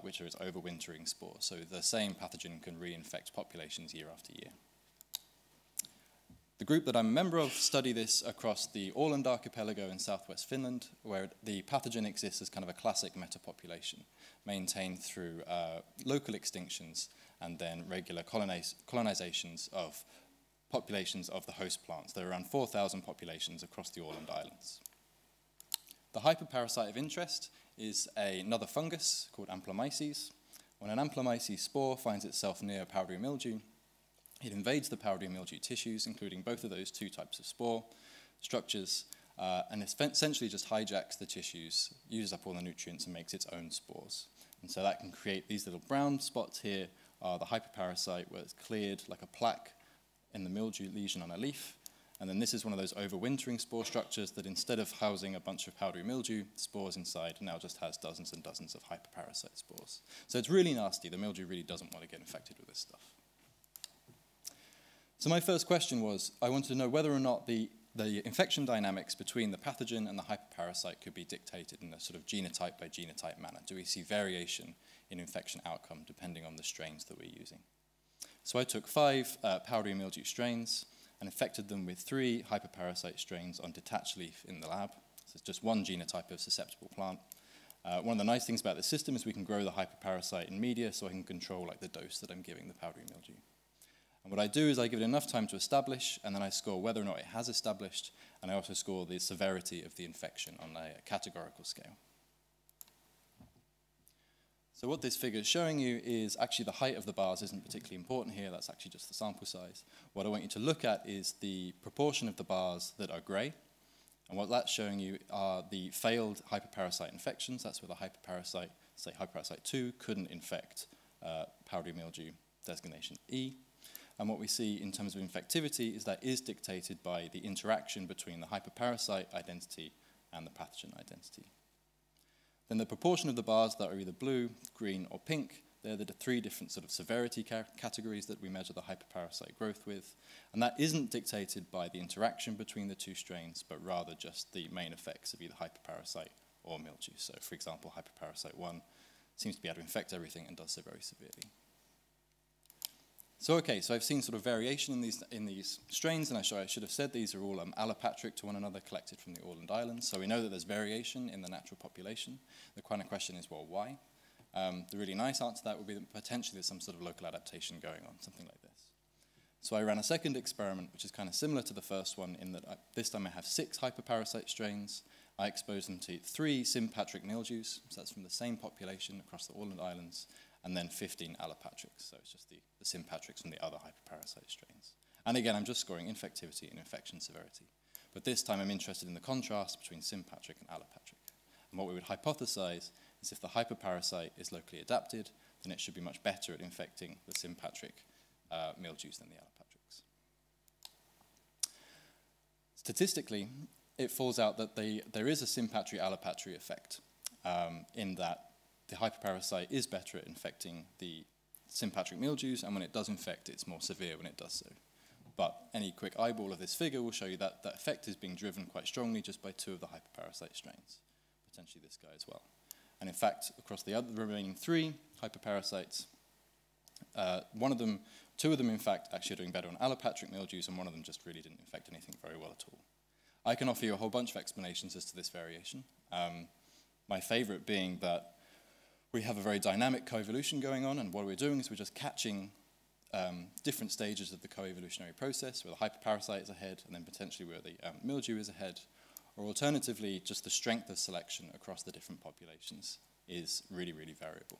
which are its overwintering spores. So the same pathogen can reinfect populations year after year. The group that I'm a member of study this across the Åland archipelago in southwest Finland, where the pathogen exists as kind of a classic metapopulation, maintained through local extinctions and then regular colonizations of populations of the host plants. There are around 4,000 populations across the Åland Islands. The hyperparasite of interest is another fungus called Ampelomyces. When an Ampelomyces spore finds itself near powdery mildew, it invades the powdery mildew tissues, including both of those two types of spore structures, and essentially just hijacks the tissues, uses up all the nutrients, and makes its own spores. And so that can create these little brown spots here, are the hyperparasite, where it's cleared like a plaque in the mildew lesion on a leaf. And then this is one of those overwintering spore structures that instead of housing a bunch of powdery mildew spores inside, now just has dozens and dozens of hyperparasite spores. So it's really nasty. The mildew really doesn't want to get infected with this stuff. So my first question was, I wanted to know whether or not the infection dynamics between the pathogen and the hyperparasite could be dictated in a sort of genotype by genotype manner. Do we see variation in infection outcome depending on the strains that we're using? So I took 5 powdery mildew strains and infected them with 3 hyperparasite strains on detached leaf in the lab. So it's just one genotype of susceptible plant. One of the nice things about this system is we can grow the hyperparasite in media, so I can control like the dose that I'm giving the powdery mildew. And what I do is I give it enough time to establish, and then I score whether or not it has established, and I also score the severity of the infection on a categorical scale. So what this figure is showing you is actually the height of the bars isn't particularly important here, that's actually just the sample size. What I want you to look at is the proportion of the bars that are grey, And what that's showing you are the failed hyperparasite infections. That's where the hyperparasite, say hyperparasite 2, couldn't infect powdery mildew designation E. And what we see in terms of infectivity is that is dictated by the interaction between the hyperparasite identity and the pathogen identity. Then the proportion of the bars that are either blue, green, or pink, they're the three different sort of severity categories that we measure the hyperparasite growth with. And that isn't dictated by the interaction between the two strains, but rather just the main effects of either hyperparasite or mildew. So, for example, hyperparasite 1 seems to be able to infect everything and does so very severely. So, okay, so I've seen sort of variation in these strains, and I should have said these are all allopatric to one another, collected from the Åland Islands. So we know that there's variation in the natural population. The kind of question is, well, why? The really nice answer to that would be that potentially there's some sort of local adaptation going on, something like this. So I ran a second experiment, which is kind of similar to the first one, in that this time I have 6 hyperparasite strains. I expose them to 3 sympatric mildews, so that's from the same population across the Åland Islands, and then 15 allopatrics, so it's just the sympatrics from the other hyperparasite strains. And again, I'm just scoring infectivity and infection severity. But this time I'm interested in the contrast between sympatric and allopatric. And what we would hypothesize is if the hyperparasite is locally adapted, then it should be much better at infecting the sympatric mildews than the allopatrics. Statistically, it falls out that there is a sympatry-allopatry effect in that the hyperparasite is better at infecting the sympatric mildews, and when it does infect, it's more severe when it does so. But any quick eyeball of this figure will show you that that effect is being driven quite strongly just by 2 of the hyperparasite strains, potentially this guy as well. And in fact, across the remaining 3 hyperparasites, 2 of them, in fact, actually are doing better on allopatric mildews, and one of them just really didn't infect anything very well at all. I can offer you a whole bunch of explanations as to this variation. My favorite being that we have a very dynamic co-evolution going on, and what we're doing is we're just catching different stages of the co-evolutionary process, where the hyperparasite is ahead, and then potentially where the mildew is ahead, or alternatively, just the strength of selection across the different populations is really, really variable.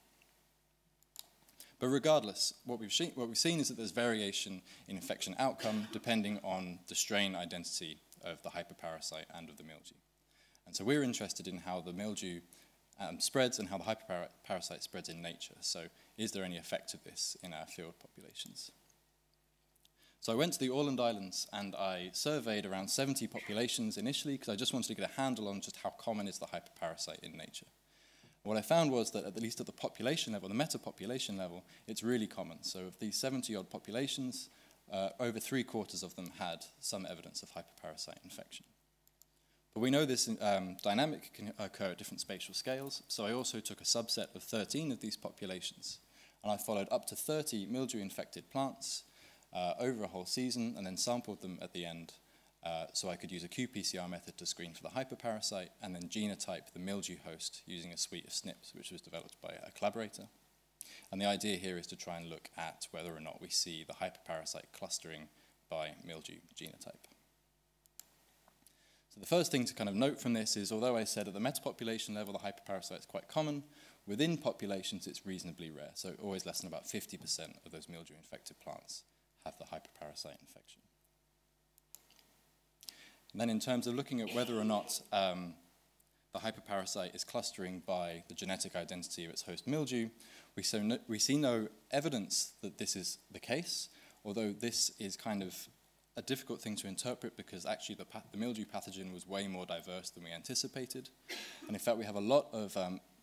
But regardless, what we've seen is that there's variation in infection outcome depending on the strain identity of the hyperparasite and of the mildew. And so we're interested in how the mildew spreads and how the hyperparasite spreads in nature. So is there any effect of this in our field populations? So I went to the Åland Islands and I surveyed around 70 populations initially because I just wanted to get a handle on just how common is the hyperparasite in nature. What I found was that at least at the population level, the metapopulation level, it's really common. So of these 70-odd populations, over 3/4 of them had some evidence of hyperparasite infection. But we know this dynamic can occur at different spatial scales, so I also took a subset of 13 of these populations, and I followed up to 30 mildew-infected plants over a whole season, and then sampled them at the end, so I could use a qPCR method to screen for the hyperparasite, and then genotype the mildew host using a suite of SNPs, which was developed by a collaborator. And the idea here is to try and look at whether or not we see the hyperparasite clustering by mildew genotype. So the first thing to kind of note from this is, although I said at the metapopulation level the hyperparasite is quite common, within populations it's reasonably rare. So always less than about 50% of those mildew-infected plants have the hyperparasite infection. And then in terms of looking at whether or not the hyperparasite is clustering by the genetic identity of its host mildew, we see no evidence that this is the case, although this is kind of a difficult thing to interpret because actually the mildew pathogen was way more diverse than we anticipated. And in fact, we have a lot of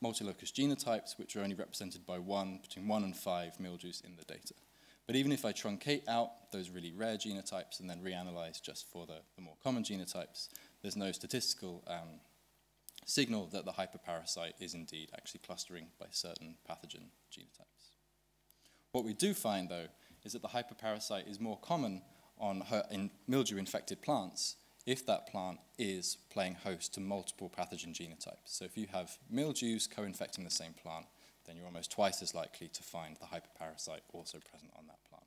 multilocus genotypes, which are only represented by between 1 and 5 mildews in the data. But even if I truncate out those really rare genotypes and then reanalyze just for the more common genotypes, there's no statistical signal that the hyperparasite is indeed actually clustering by certain pathogen genotypes. What we do find, though, is that the hyperparasite is more common in mildew-infected plants if that plant is playing host to multiple pathogen genotypes. So if you have mildews co-infecting the same plant, then you're almost twice as likely to find the hyperparasite also present on that plant.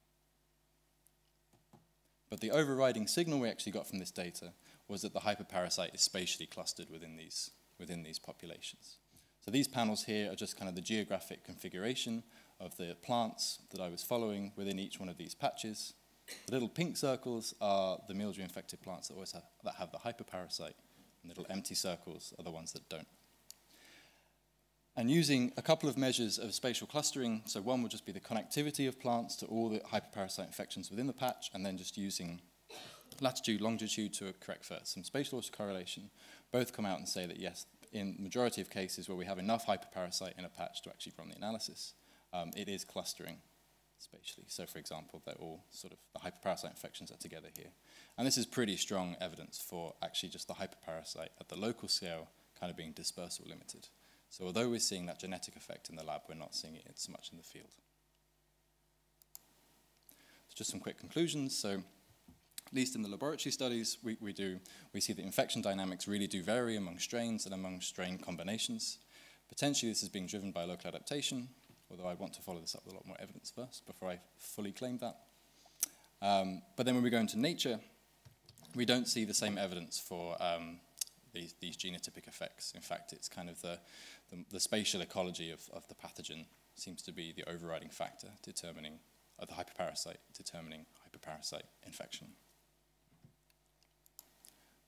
But the overriding signal we actually got from this data was that the hyperparasite is spatially clustered within these populations. So these panels here are just kind of the geographic configuration of the plants that I was following within each one of these patches. The little pink circles are the mildew-infected plants that have the hyperparasite, And little empty circles are the ones that don't. And using a couple of measures of spatial clustering, so one would just be the connectivity of plants to all the hyperparasite infections within the patch, and then just using latitude, longitude to correct for some spatial correlation, both come out and say that yes, in the majority of cases where we have enough hyperparasite in a patch to actually run the analysis, it is clustering spatially. So for example, they're all sort of, the hyperparasite infections are together here. And this is pretty strong evidence for actually just the hyperparasite at the local scale kind of being dispersal limited. So although we're seeing that genetic effect in the lab, we're not seeing it so much in the field. So just some quick conclusions. So at least in the laboratory studies we see that infection dynamics really do vary among strains and among strain combinations. Potentially this is being driven by local adaptation, although I want to follow this up with a lot more evidence first before I fully claim that. But then when we go into nature, we don't see the same evidence for these genotypic effects. In fact, it's kind of the spatial ecology of the pathogen seems to be the overriding factor determining, the hyperparasite determining hyperparasite infection.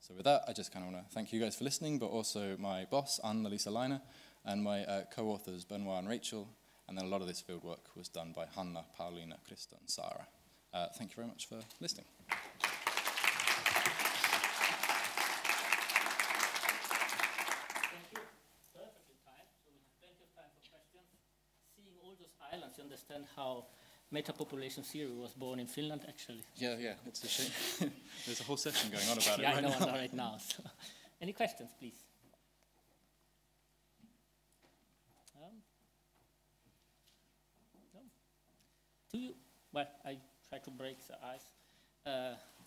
So with that, I just kind of want to thank you guys for listening, but also my boss, Anna-Lisa Leiner, and my co-authors, Benoit and Rachel, and then a lot of this field work was done by Hanna, Paulina, Krista, and Sarah. Thank you very much for listening. Islands, you understand how metapopulation theory was born in Finland, actually. Yeah, it's a shame. There's a whole session going on about it right right now. now. Right now. So. Any questions, please? No? Do you? Well, I try to break the ice.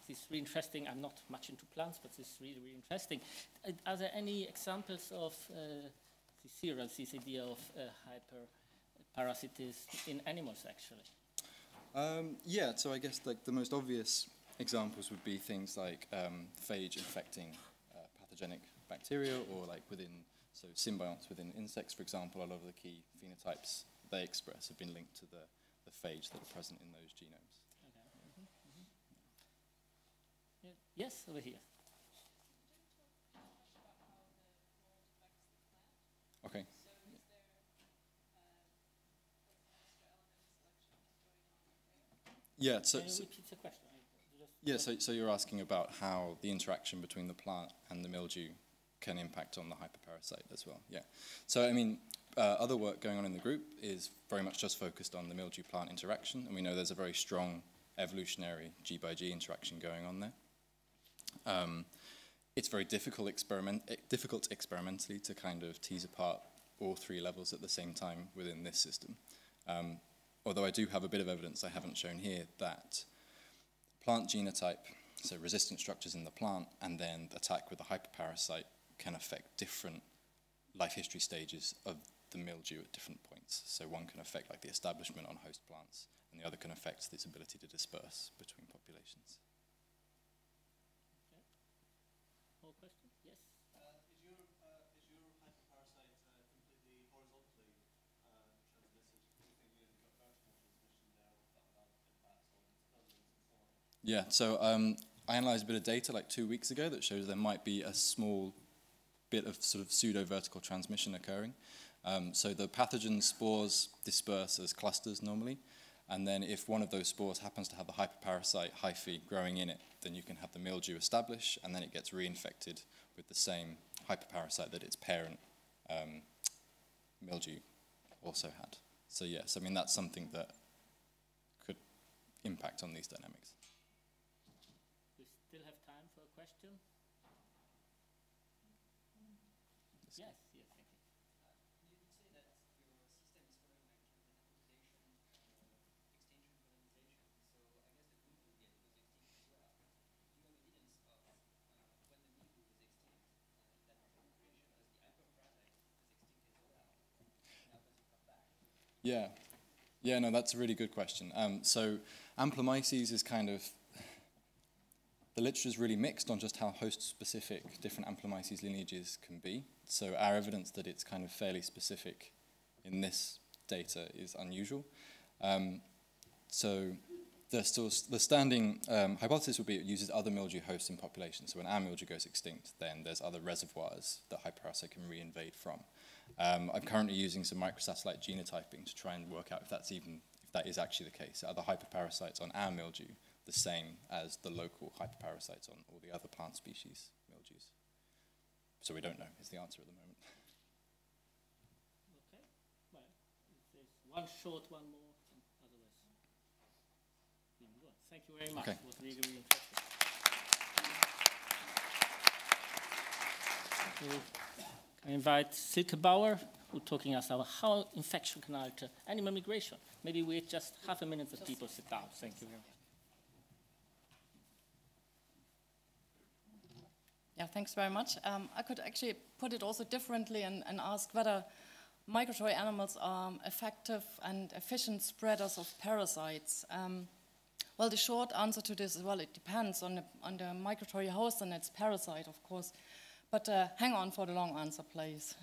This is really interesting. I'm not much into plants, but this is really, really interesting. Are there any examples of this theory, this idea of hyperparasitism in animals, actually? Yeah, so I guess like the most obvious examples would be things like phage infecting pathogenic bacteria, or like so symbionts within insects, for example. A lot of the key phenotypes they express have been linked to the phage that are present in those genomes. Okay. Yeah. Yes, over here. Okay. Yeah, so, Can you repeat the question? Yeah, so you're asking about how the interaction between the plant and the mildew can impact on the hyperparasite as well. Yeah. So, I mean, other work going on in the group is very much just focused on the mildew-plant interaction, and we know there's a very strong evolutionary G by G interaction going on there. It's very difficult experimentally to kind of tease apart all three levels at the same time within this system. Although I do have a bit of evidence I haven't shown here that plant genotype, so resistant structures in the plant, and then attack with a hyperparasite can affect different life history stages of the mildew at different points. So one can affect like the establishment on host plants, and the other can affect its ability to disperse between populations. Okay. More questions? Yes? Is your hyperparasite completely horizontally transmitted? Do you think you've got vertical transmission there with that impacts on prevalence and so on? Yeah, so I analysed a bit of data like 2 weeks ago that shows there might be a small bit of sort of pseudo-vertical transmission occurring. So the pathogen spores disperse as clusters normally, and then if one of those spores happens to have the hyperparasite hyphae growing in it, then you can have the mildew establish, and then it gets reinfected with the same hyperparasite that its parent mildew also had. So yes, I mean that's something that could impact on these dynamics. We still have time for a question? Yes, yes, thank you. You could say that your system is following like an adaptation, extinction colonization. So I guess the group will get those extinct as well. Do you have evidence of when the mildew was extinct, that the population as the hyperparasite was extinct as well? Now does it come back? Yeah, no, that's a really good question. So Ampelomyces is kind of, the literature is really mixed on just how host-specific different Ampelomyces lineages can be. So our evidence that it's kind of fairly specific in this data is unusual. So the standing hypothesis would be it uses other mildew hosts in population. So when our mildew goes extinct, then there's other reservoirs that hyperparasite can reinvade from. I'm currently using some microsatellite genotyping to try and work out if that is actually the case. Are the hyperparasites on our mildew the same as the local hyperparasites on all the other plant species mildews? So we don't know is the answer at the moment. Okay. Well, there's one short, one more. Thank you very much. Okay. It was really, really interesting. I invite Silke Bauer, who's talking us about how infection can alter animal migration. Maybe wait just half a minute that people sit down. Thank you very much. Yeah, thanks very much. I could actually put it also differently and ask whether migratory animals are effective and efficient spreaders of parasites. Well, the short answer to this is, well, it depends on the migratory host and its parasite, of course. But hang on for the long answer, please.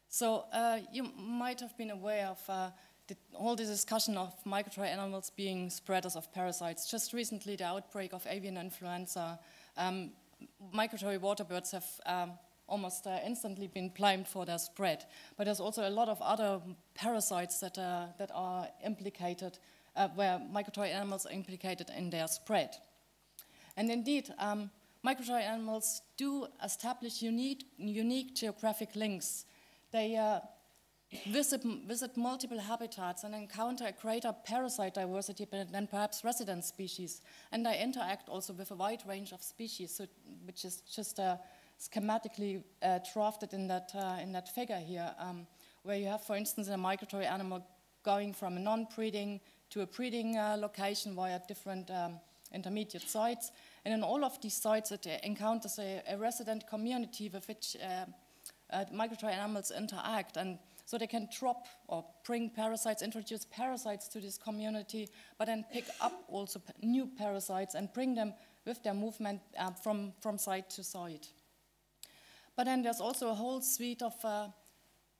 So you might have been aware of all the discussion of migratory animals being spreaders of parasites. Just recently, the outbreak of avian influenza, migratory water birds have almost instantly been blamed for their spread. But there's also a lot of other parasites that are implicated, where migratory animals are implicated in their spread. And indeed, migratory animals do establish unique geographic links. They visit multiple habitats and encounter a greater parasite diversity than perhaps resident species. And they interact also with a wide range of species, so, which is just schematically drafted in that figure here, where you have, for instance, a migratory animal going from a non-breeding to a breeding location via different intermediate sites. And in all of these sites, it encounters a resident community with which migratory animals interact. And so they can drop or bring parasites, introduce parasites to this community, but then pick up also new parasites and bring them with their movement from site to site. But then there's also a whole suite of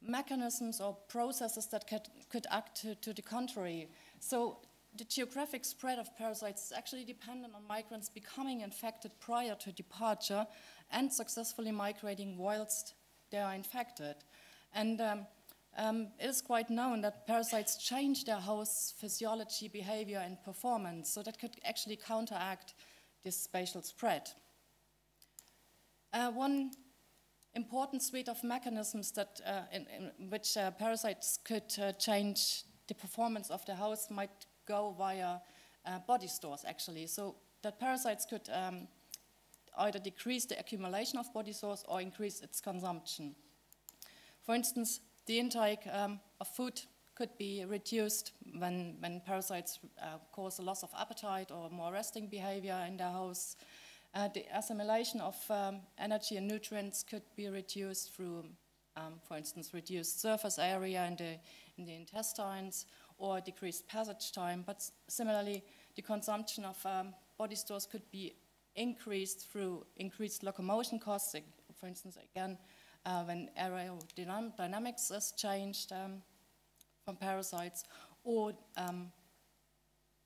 mechanisms or processes that could act to the contrary. So the geographic spread of parasites is actually dependent on migrants becoming infected prior to departure and successfully migrating whilst they are infected. And it is quite known that parasites change their host's physiology, behavior, and performance, so that could actually counteract this spatial spread. One important suite of mechanisms that in which parasites could change the performance of the host might go via body stores, actually. So that parasites could either decrease the accumulation of body stores or increase its consumption. For instance, the intake of food could be reduced when parasites cause a loss of appetite or more resting behavior in their hosts. The assimilation of energy and nutrients could be reduced through, for instance, reduced surface area in the intestines or decreased passage time. But similarly, the consumption of body stores could be increased through increased locomotion costs. For instance, again, when aerodynamics is changed from parasites, or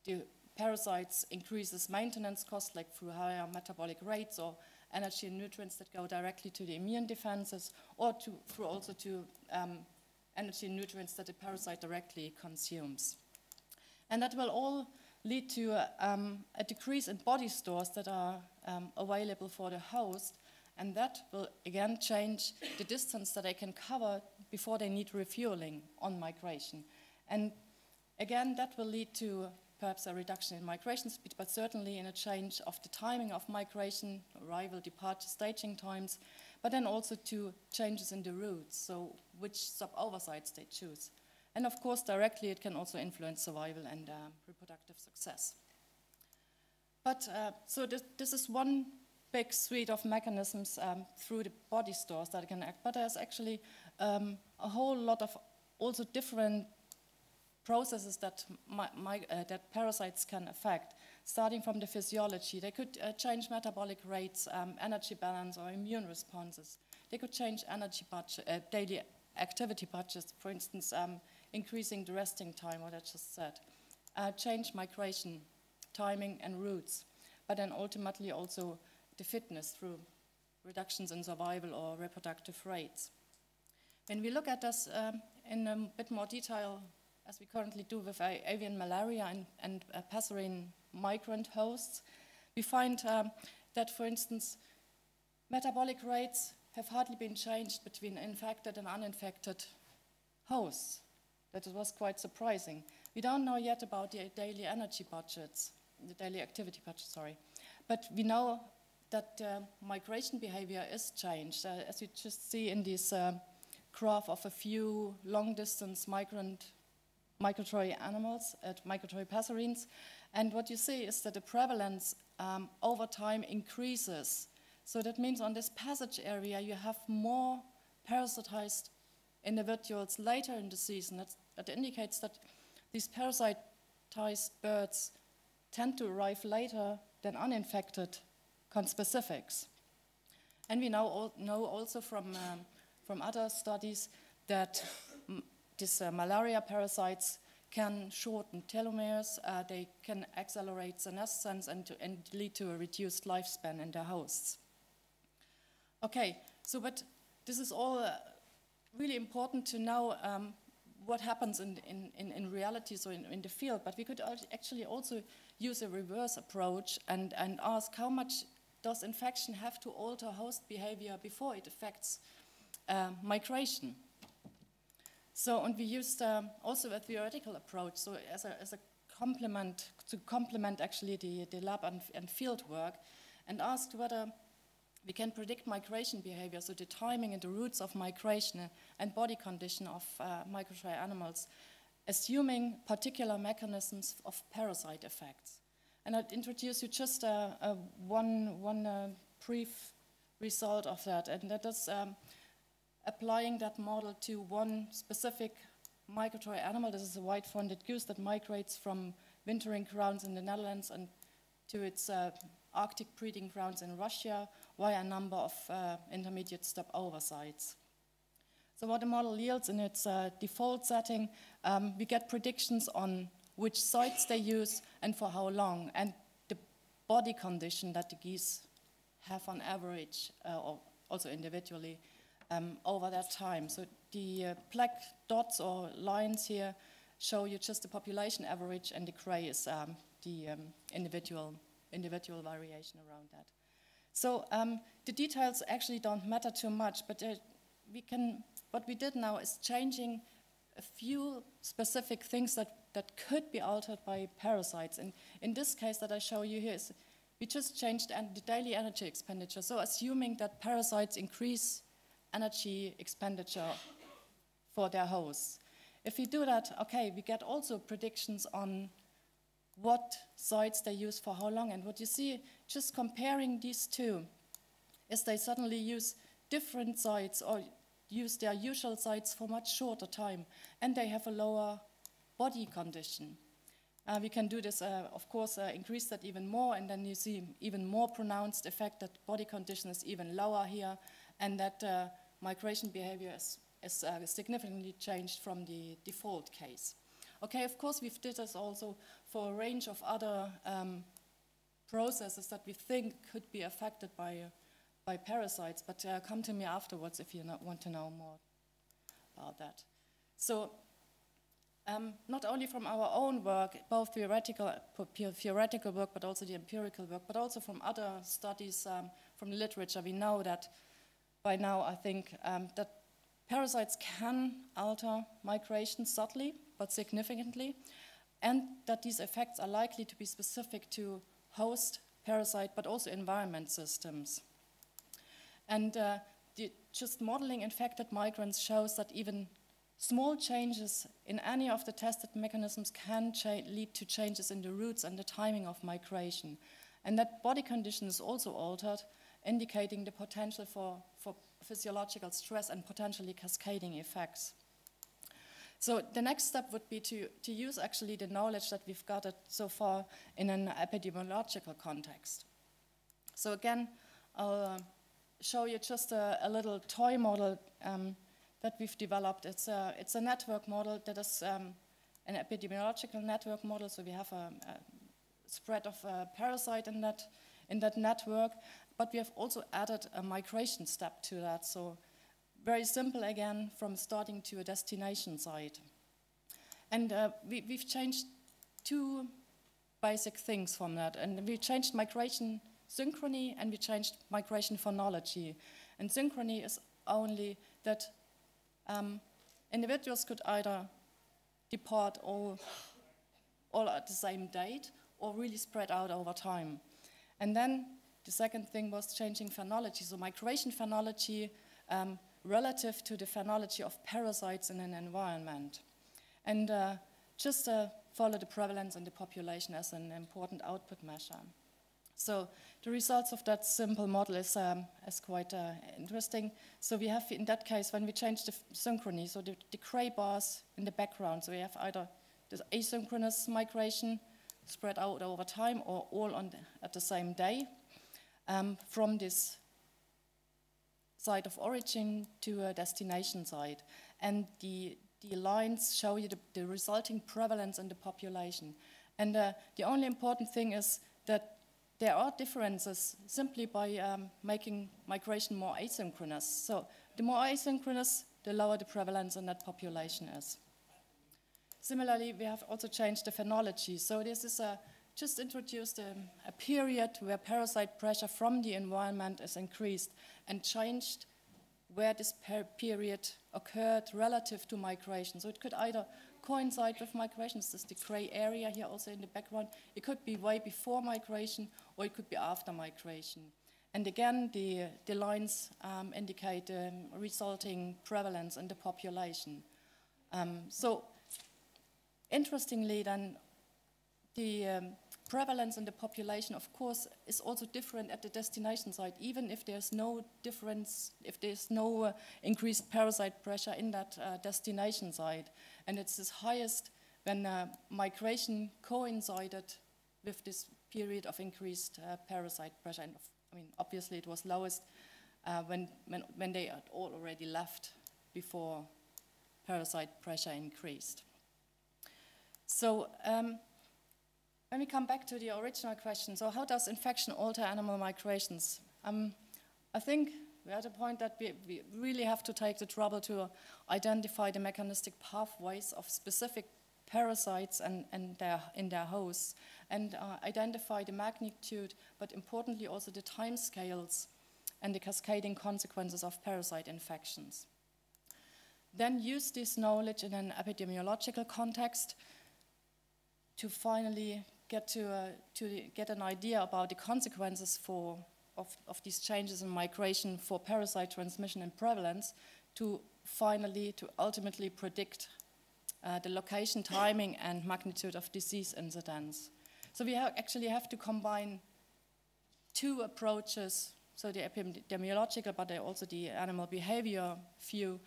the parasites increases maintenance costs, like through higher metabolic rates or energy and nutrients that go directly to the immune defenses, or through also to energy and nutrients that the parasite directly consumes. And that will all lead to a decrease in body stores that are available for the host, and that will again change the distance that they can cover before they need refueling on migration. And again, that will lead to perhaps a reduction in migration speed, but certainly in a change of the timing of migration, arrival, departure, staging times, but then also to changes in the routes, so which stopover sites they choose. And of course, directly it can also influence survival and reproductive success. But so this is one big suite of mechanisms through the body stores that can act, but there's actually a whole lot of also different processes that parasites can affect, starting from the physiology. They could change metabolic rates, energy balance, or immune responses. They could change energy budget, daily activity budgets, for instance, increasing the resting time, what I just said. change migration, timing and routes, but then ultimately also the fitness through reductions in survival or reproductive rates. When we look at this in a bit more detail, as we currently do with avian malaria and passerine migrant hosts, we find that, for instance, metabolic rates have hardly been changed between infected and uninfected hosts. That was quite surprising. We don't know yet about the daily energy budgets, the daily activity budget, sorry. But we know that migration behavior is changed, as you just see in this graph of a few long-distance migratory animals, migratory passerines. And what you see is that the prevalence over time increases. So that means on this passage area, you have more parasitized individuals later in the season. That indicates that these parasitized birds tend to arrive later than uninfected conspecifics. And we now know also from other studies that these malaria parasites can shorten telomeres, they can accelerate senescence and lead to a reduced lifespan in their hosts. Okay, so but this is all really important to know what happens in reality, so in the field, but we could actually also use a reverse approach and ask how much does infection have to alter host behavior before it affects migration. So, and we used also a theoretical approach, so as a complement, to complement actually the lab and field work, and asked whether we can predict migration behavior, so the timing and the routes of migration and body condition of migratory animals, assuming particular mechanisms of parasite effects. And I'd introduce you just one brief result of that, and that is applying that model to one specific migratory animal. This is a white-fronted goose that migrates from wintering grounds in the Netherlands and to its Arctic breeding grounds in Russia via a number of intermediate stopover sites. So what the model yields in its default setting, we get predictions on which sites they use and for how long, and the body condition that the geese have on average, or also individually, over that time. So the black dots or lines here show you just the population average, and the gray is the individual variation around that. So the details actually don't matter too much, but what we did now is changing a few specific things that could be altered by parasites. And in this case that I show you here, we just changed the daily energy expenditure. So assuming that parasites increase energy expenditure for their hosts. If we do that, okay, we get also predictions on what sites they use for how long. And what you see, just comparing these two, is they suddenly use different sites or use their usual sites for much shorter time, and they have a lower body condition. We can do this, of course, increase that even more, and then you see even more pronounced effect that body condition is even lower here, and that migration behavior is significantly changed from the default case. Okay, of course, we've did this also for a range of other processes that we think could be affected by parasites, but come to me afterwards if you want to know more about that. So, not only from our own work, both theoretical work, but also the empirical work, but also from other studies from the literature, we know that by now, I think, that parasites can alter migration subtly, but significantly, and that these effects are likely to be specific to host, parasite, but also environment systems. And just modeling infected migrants shows that even small changes in any of the tested mechanisms can lead to changes in the routes and the timing of migration. And that body condition is also altered, indicating the potential for physiological stress and potentially cascading effects. So the next step would be to use actually the knowledge that we've gathered so far in an epidemiological context. So again, I'll show you just a little toy model that we've developed. It's a network model that is an epidemiological network model, so we have a spread of parasite in that network, but we have also added a migration step to that, so very simple again, from starting to a destination site. And we've changed two basic things from that, and we changed migration synchrony and we changed migration phonology. And synchrony is only that individuals could either depart all at the same date or really spread out over time. And then the second thing was changing phonology, so migration phonology relative to the phonology of parasites in an environment. And just follow the prevalence in the population as an important output measure. So the results of that simple model is quite interesting. So we have, in that case, when we change the synchrony, so the gray bars in the background, so we have either this asynchronous migration spread out over time or all at the same day from this site of origin to a destination site. And the lines show you the resulting prevalence in the population. And the only important thing is that there are differences simply by making migration more asynchronous. So the more asynchronous, the lower the prevalence in that population is. Similarly, we have also changed the phonology. So this is just introduced a period where parasite pressure from the environment is increased and changed where this period occurred relative to migration. So it could either coincide with migration, this is the gray area here also in the background. It could be way before migration or it could be after migration. And again, the lines indicate resulting prevalence in the population. So interestingly then, the prevalence in the population, of course, is also different at the destination site, even if there's no difference, if there's no increased parasite pressure in that destination site. And it's the highest when migration coincided with this period of increased parasite pressure. And I mean, obviously it was lowest when they had all already left before parasite pressure increased. So when we come back to the original question, so how does infection alter animal migrations? I think we're at a point that we really have to take the trouble to identify the mechanistic pathways of specific parasites in their hosts and identify the magnitude, but importantly also the time scales and the cascading consequences of parasite infections. Then use this knowledge in an epidemiological context to finally get an idea about the consequences of these changes in migration for parasite transmission and prevalence to ultimately predict the location, timing, and magnitude of disease incidence. So we actually have to combine two approaches, so the epidemiological, but also the animal behavior view,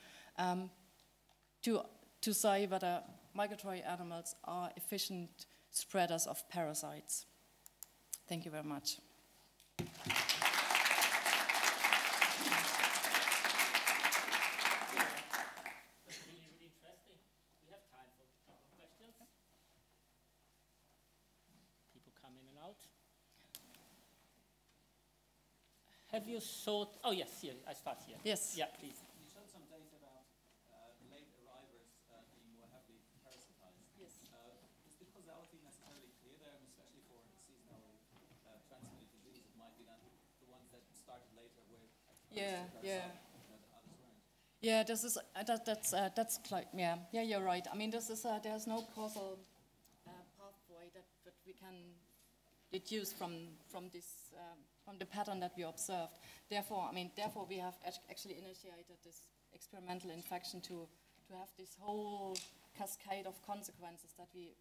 to say whether migratory animals are efficient spreaders of parasites. Thank you very much. Really interesting. We have time for a couple of questions. People come in and out. Have you thought, oh yes, here, I start here. Yes. Yeah, please. You showed some data about late arrivals being more heavily parasitized. Yes. Is the causality necessarily clear there, especially for seasonally transmitted disease? It might be that the ones that started later were Yeah. others weren't. Yeah, this is that's like yeah, you're right. I mean, this is there's no causal pathway that we can deduce from this from the pattern that we observed. Therefore, we have actually initiated this experimental infection to have this whole cascade of consequences that we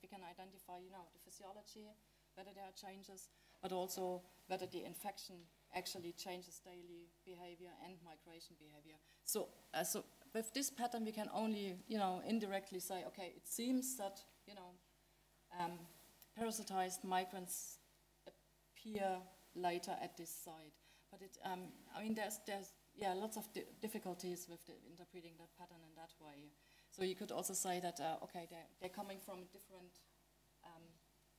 can identify. You know, the physiology, whether there are changes, but also whether the infection actually changes daily behavior and migration behavior. So with this pattern, we can only, indirectly say, okay, it seems that, parasitized migrants appear later at this site. But there's lots of difficulties with interpreting that pattern in that way. So So you could also say that, okay, they're coming from a different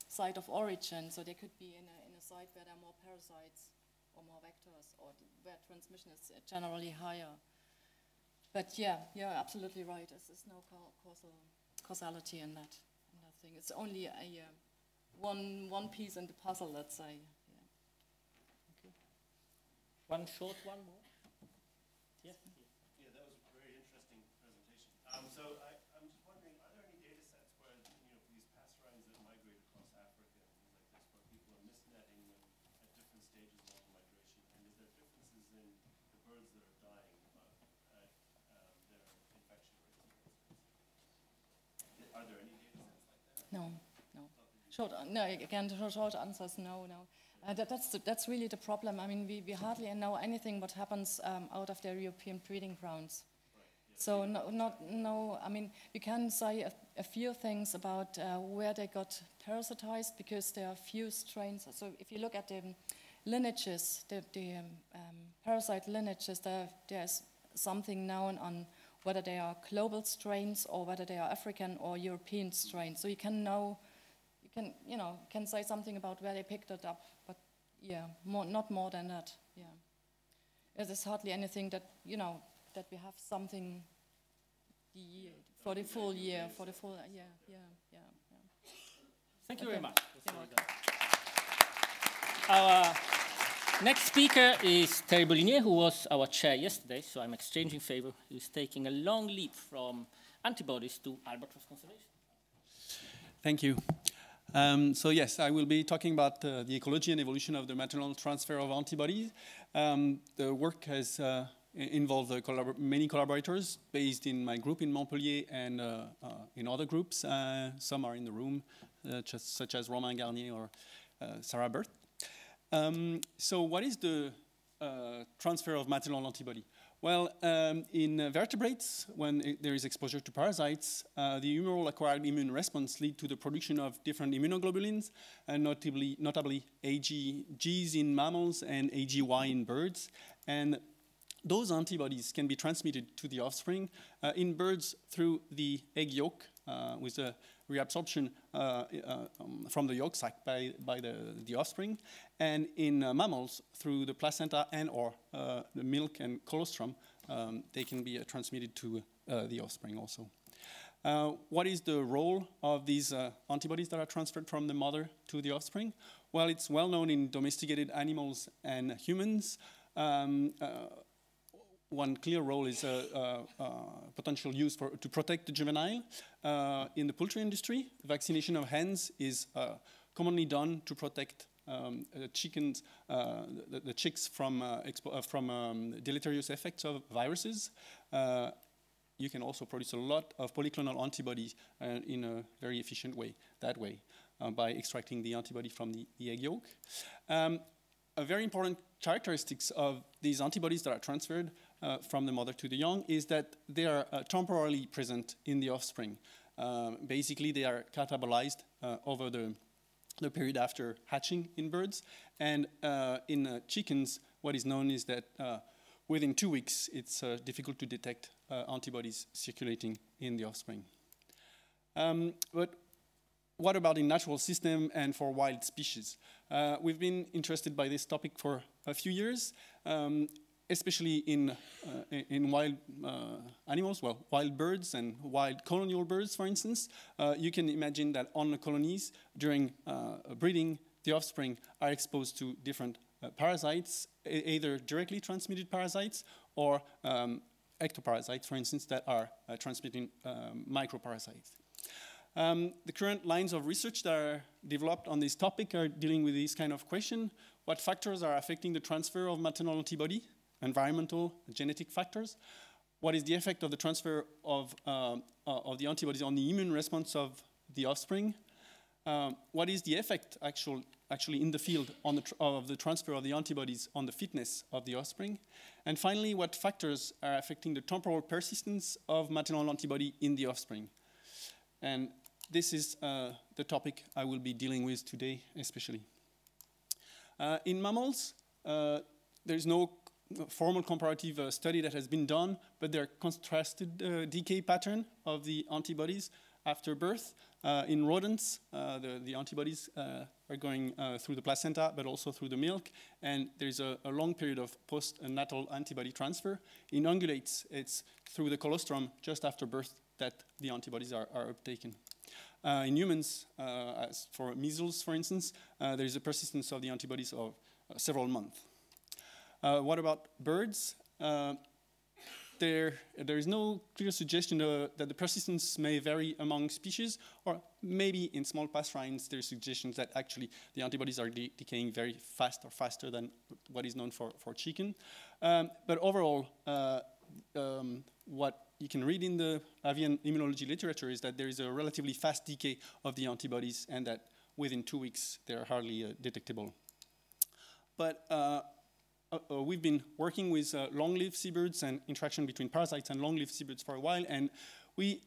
site of origin, so they could be in a site where there are more parasites or more vectors, or where transmission is generally higher. But yeah, you're absolutely right. There's no causality in that thing. It's only a one piece in the puzzle, let's say. Yeah. Okay. One short one more. Yes. Yeah, that was a very interesting presentation. So I'm just wondering, are there any data sets where, for these passerines that migrate across Africa and things like this, where people are misnetting them at different stages along the migration, and is there differences in the birds that are dying about their infection rates, for instance? Are there any data sets like that? No. Short answer is no. That's really the problem. I mean, we hardly know anything what happens out of their European breeding grounds. So I mean, we can say a few things about where they got parasitized, because there are few strains. So if you look at the lineages, the parasite lineages, there's something known on whether they are global strains or whether they are African or European strains. So you can know, can say something about where they picked it up, but yeah, not more than that. Yeah, there's hardly anything that that we have something for the full year, yeah. Thank you very much. Our next speaker is Thierry Boulinier, who was our chair yesterday, so I'm exchanging favor. He's taking a long leap from antibodies to albatross conservation. Thank you. So yes, I will be talking about the ecology and evolution of the maternal transfer of antibodies. The work has involved many collaborators based in my group in Montpellier and in other groups. Some are in the room, such as Romain Garnier or Sarah Berth. So what is the transfer of maternal antibody? Well, in vertebrates, when there is exposure to parasites, the humoral acquired immune response leads to the production of different immunoglobulins, and notably AGGs in mammals and AGY in birds. And those antibodies can be transmitted to the offspring in birds through the egg yolk with a reabsorption from the yolk sac by the offspring, and in mammals through the placenta and or the milk and colostrum. They can be transmitted to the offspring also. What is the role of these antibodies that are transferred from the mother to the offspring? Well, it's well known in domesticated animals and humans. One clear role is potential use to protect the juvenile. In the poultry industry, vaccination of hens is commonly done to protect chickens, the chicks from deleterious effects of viruses. You can also produce a lot of polyclonal antibodies in a very efficient way, by extracting the antibody from the egg yolk. A very important characteristics of these antibodies that are transferred from the mother to the young is that they are temporarily present in the offspring. Basically, they are catabolized over the period after hatching in birds. And in chickens, what is known is that within 2 weeks, it's difficult to detect antibodies circulating in the offspring. But what about in natural system and for wild species? We've been interested by this topic for a few years, especially in wild animals, well, wild birds and wild colonial birds, for instance. You can imagine that on the colonies, during breeding, the offspring are exposed to different parasites, either directly transmitted parasites or ectoparasites, for instance, that are transmitting microparasites. The current lines of research that are developed on this topic are dealing with this kind of question. What factors are affecting the transfer of maternal antibody? Environmental, genetic factors. What is the effect of the transfer of the antibodies on the immune response of the offspring? What is the effect actually in the field of the transfer of the antibodies on the fitness of the offspring? And finally, what factors are affecting the temporal persistence of maternal antibody in the offspring? And this is the topic I will be dealing with today, especially. In mammals, there is no formal comparative study that has been done, but there are contrasted decay pattern of the antibodies after birth. In rodents, the antibodies are going through the placenta, but also through the milk, and there's a long period of postnatal antibody transfer. In ungulates, it's through the colostrum just after birth that the antibodies are uptaken. In humans, as for measles, for instance, there is a persistence of the antibodies of several months. What about birds? There is no clear suggestion that the persistence may vary among species, or maybe in small passerines there are suggestions that actually the antibodies are decaying very fast or faster than what is known for chicken. But overall, what you can read in the avian immunology literature is that there is a relatively fast decay of the antibodies, and that within 2 weeks they're hardly detectable. But we've been working with long-lived seabirds and interaction between parasites and long-lived seabirds for a while, and we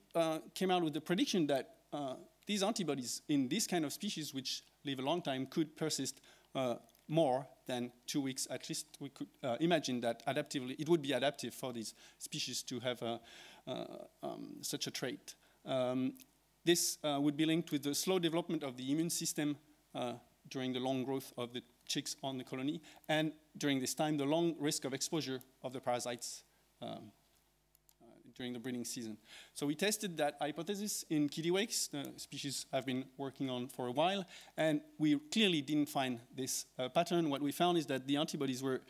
came out with the prediction that these antibodies in this kind of species, which live a long time, could persist more than 2 weeks. At least we could imagine that adaptively, it would be adaptive for these species to have such a trait. This would be linked with the slow development of the immune system during the long growth of the chicks on the colony, and during this time, the long risk of exposure of the parasites during the breeding season. So we tested that hypothesis in kittiwakes, the species I've been working on for a while, and we clearly didn't find this pattern. What we found is that the antibodies were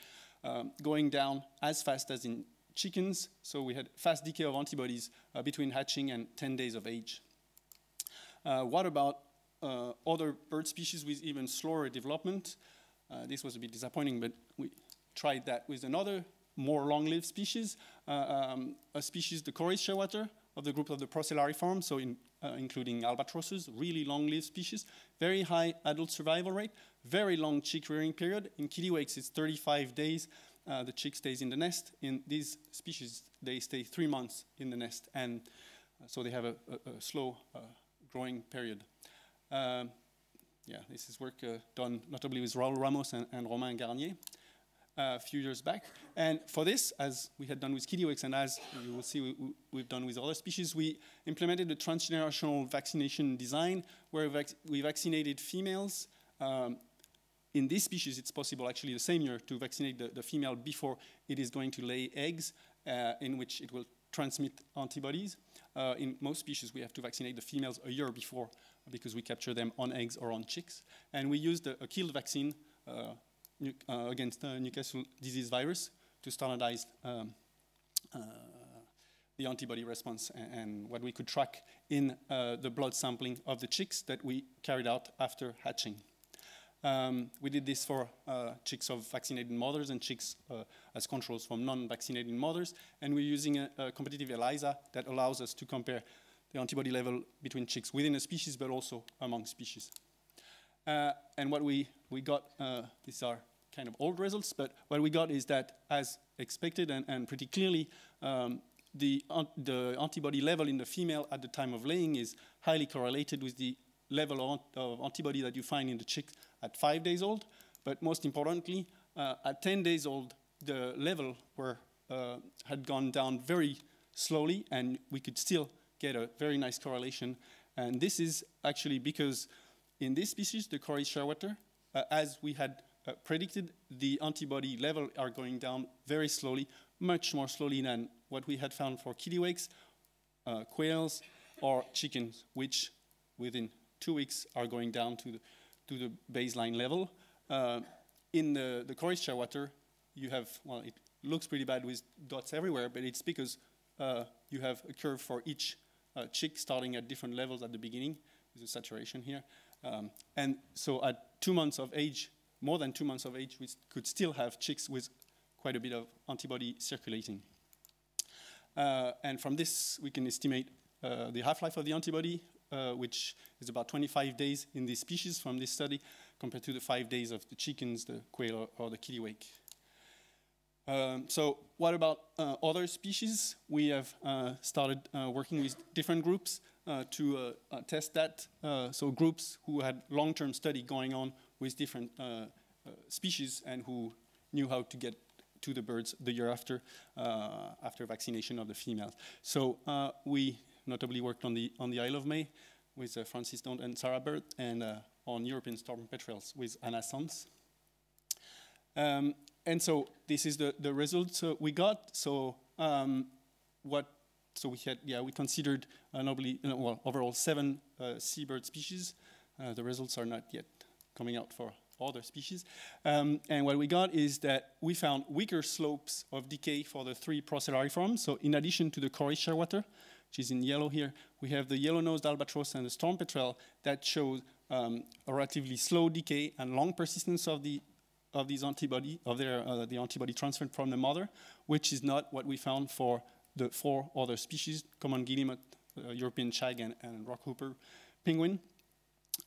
going down as fast as in chickens, so we had fast decay of antibodies between hatching and 10 days of age. What about other bird species with even slower development? This was a bit disappointing, but we tried that with another more long-lived species, a species, the Corys shearwater, of the group of the Procellariform, so including albatrosses, really long-lived species, very high adult survival rate, very long chick rearing period. In kittiwakes, it's 35 days. The chick stays in the nest. In these species, they stay 3 months in the nest, and so they have a slow growing period. Yeah, this is work done notably with Raul Ramos and Romain Garnier a few years back. And for this, as we had done with kittiwakes, and as you will see we've done with other species, we implemented a transgenerational vaccination design where we vaccinated females. In this species, it's possible actually the same year to vaccinate the female before it is going to lay eggs, in which it will transmit antibodies. In most species, we have to vaccinate the females a year before because we capture them on eggs or on chicks. And we used a killed vaccine against Newcastle disease virus to standardize the antibody response and what we could track in the blood sampling of the chicks that we carried out after hatching. We did this for chicks of vaccinated mothers and chicks as controls from non-vaccinated mothers, and we're using a competitive ELISA that allows us to compare the antibody level between chicks within a species, but also among species. And what we got, these are kind of old results, but what we got is that, as expected and pretty clearly, the antibody level in the female at the time of laying is highly correlated with the level of antibody that you find in the chick at 5 days old. But most importantly, at 10 days old, the level had gone down very slowly, and we could still get a very nice correlation. And this is actually because in this species, the Corys shearwater, as we had predicted, the antibody level are going down very slowly, much more slowly than what we had found for kittiwakes, quails, or chickens, which within 2 weeks are going down to the baseline level. In the Corys shearwater, you have, well, it looks pretty bad with dots everywhere, but it's because you have a curve for each chick starting at different levels at the beginning. There's a saturation here. And so at 2 months of age, more than 2 months of age, we could still have chicks with quite a bit of antibody circulating. And from this, we can estimate the half-life of the antibody, which is about 25 days in this species from this study, compared to the 5 days of the chickens, the quail, or the kittiwake. So what about other species? We have started working with different groups to test that. So groups who had long-term study going on with different species and who knew how to to the birds the year after, after vaccination of the females. So we notably worked on the Isle of May with Francis Dont and Sarah Bird, and on European storm petrels with Anna Sanz. And so this is the results we got. So so we considered overall 7 seabird species. The results are not yet coming out for other species. And what we got is that we found weaker slopes of decay for the 3 procellariforms. So in addition to the Coris shearwater, which is in yellow here, we have the yellow-nosed albatross and the storm petrel that show a relatively slow decay and long persistence of these antibody, the antibody transferred from the mother, which is not what we found for the 4 other species, common guillemot, European shag, and rockhooper penguin,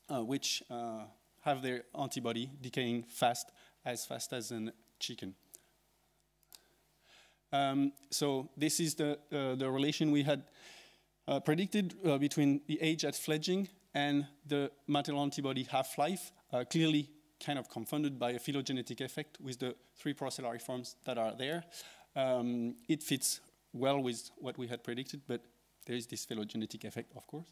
which have their antibody decaying fast as a chicken. So this is the relation we had predicted between the age at fledging and the maternal antibody half-life, clearly kind of confounded by a phylogenetic effect with the 3 procellariforms that are there. It fits well with what we had predicted, but there is this phylogenetic effect, of course.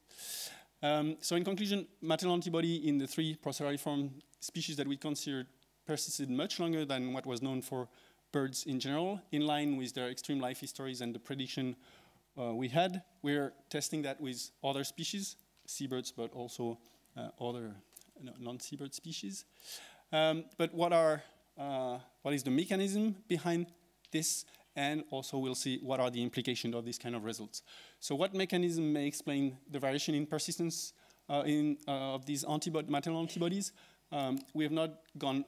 So in conclusion, maternal antibody in the 3 procellariform species that we considered persisted much longer than what was known for birds in general, in line with their extreme life histories and the prediction we had. We're testing that with other species, seabirds, but also other non-seabird species. But what is the mechanism behind this? And also we'll see what are the implications of these kind of results. So what mechanism may explain the variation in persistence of these maternal antibodies? We have not gone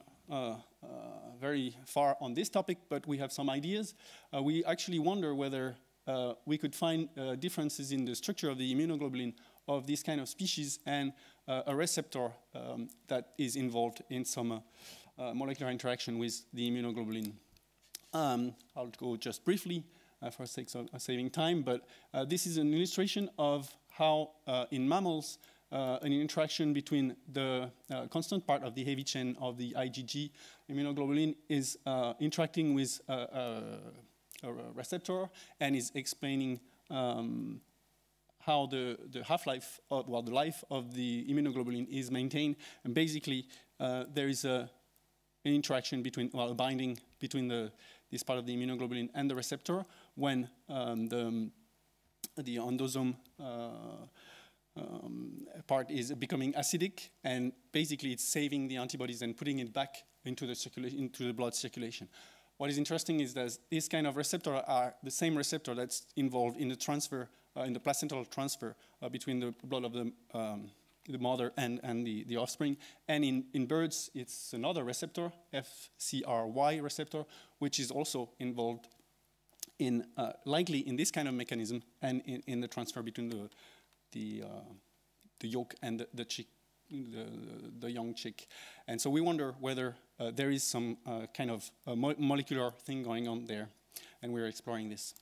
very far on this topic, but we have some ideas. We actually wonder whether we could find differences in the structure of the immunoglobulin of this kind of species and a receptor that is involved in some molecular interaction with the immunoglobulin. I'll go just briefly for sake of saving time, but this is an illustration of how in mammals an interaction between the constant part of the heavy chain of the IgG immunoglobulin is interacting with a receptor and is explaining how the half-life, the life of the immunoglobulin is maintained. And basically, there is an interaction between, a binding between this part of the immunoglobulin and the receptor when the endosome part is becoming acidic, and basically it's saving the antibodies and putting it back into the circulation, into the blood circulation. What is interesting is that this kind of receptor are the same receptor that's involved in the transfer, in the placental transfer between the blood of the mother and the offspring. And in birds, it's another receptor, FcRY receptor, which is also involved in likely in this kind of mechanism and in the transfer between the yolk and the chick, the young chick. And so we wonder whether there is some kind of molecular thing going on there, and we're exploring this.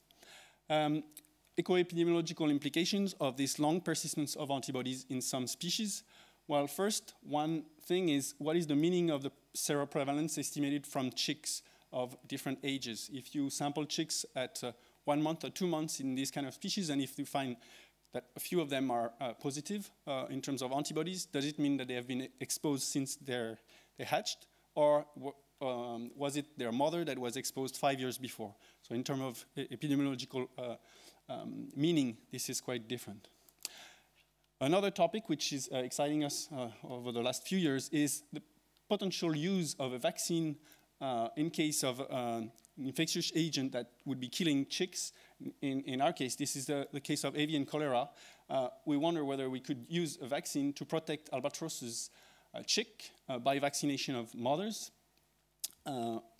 Eco-epidemiological implications of this long persistence of antibodies in some species. Well, first, one thing is, what is the meaning of the seroprevalence estimated from chicks of different ages? If you sample chicks at 1 month or 2 months in this kind of species, and if you find that a few of them are positive in terms of antibodies, does it mean that they have been exposed since they hatched? Or was it their mother that was exposed 5 years before? So in terms of epidemiological meaning, this is quite different. Another topic which is exciting us over the last few years is the potential use of a vaccine in case of an infectious agent that would be killing chicks. In our case, this is the case of avian cholera. We wonder whether we could use a vaccine to protect albatros's chick by vaccination of mothers.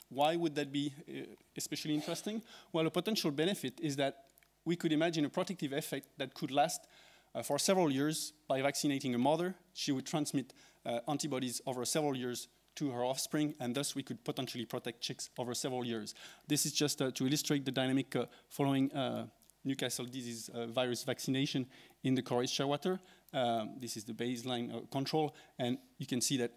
Why would that be especially interesting? Well, a potential benefit is that we could imagine a protective effect that could last for several years. By vaccinating a mother, she would transmit antibodies over several years to her offspring, and thus we could potentially protect chicks over several years. This is just to illustrate the dynamic following Newcastle disease virus vaccination in the Coris shearwater. This is the baseline control, and you can see that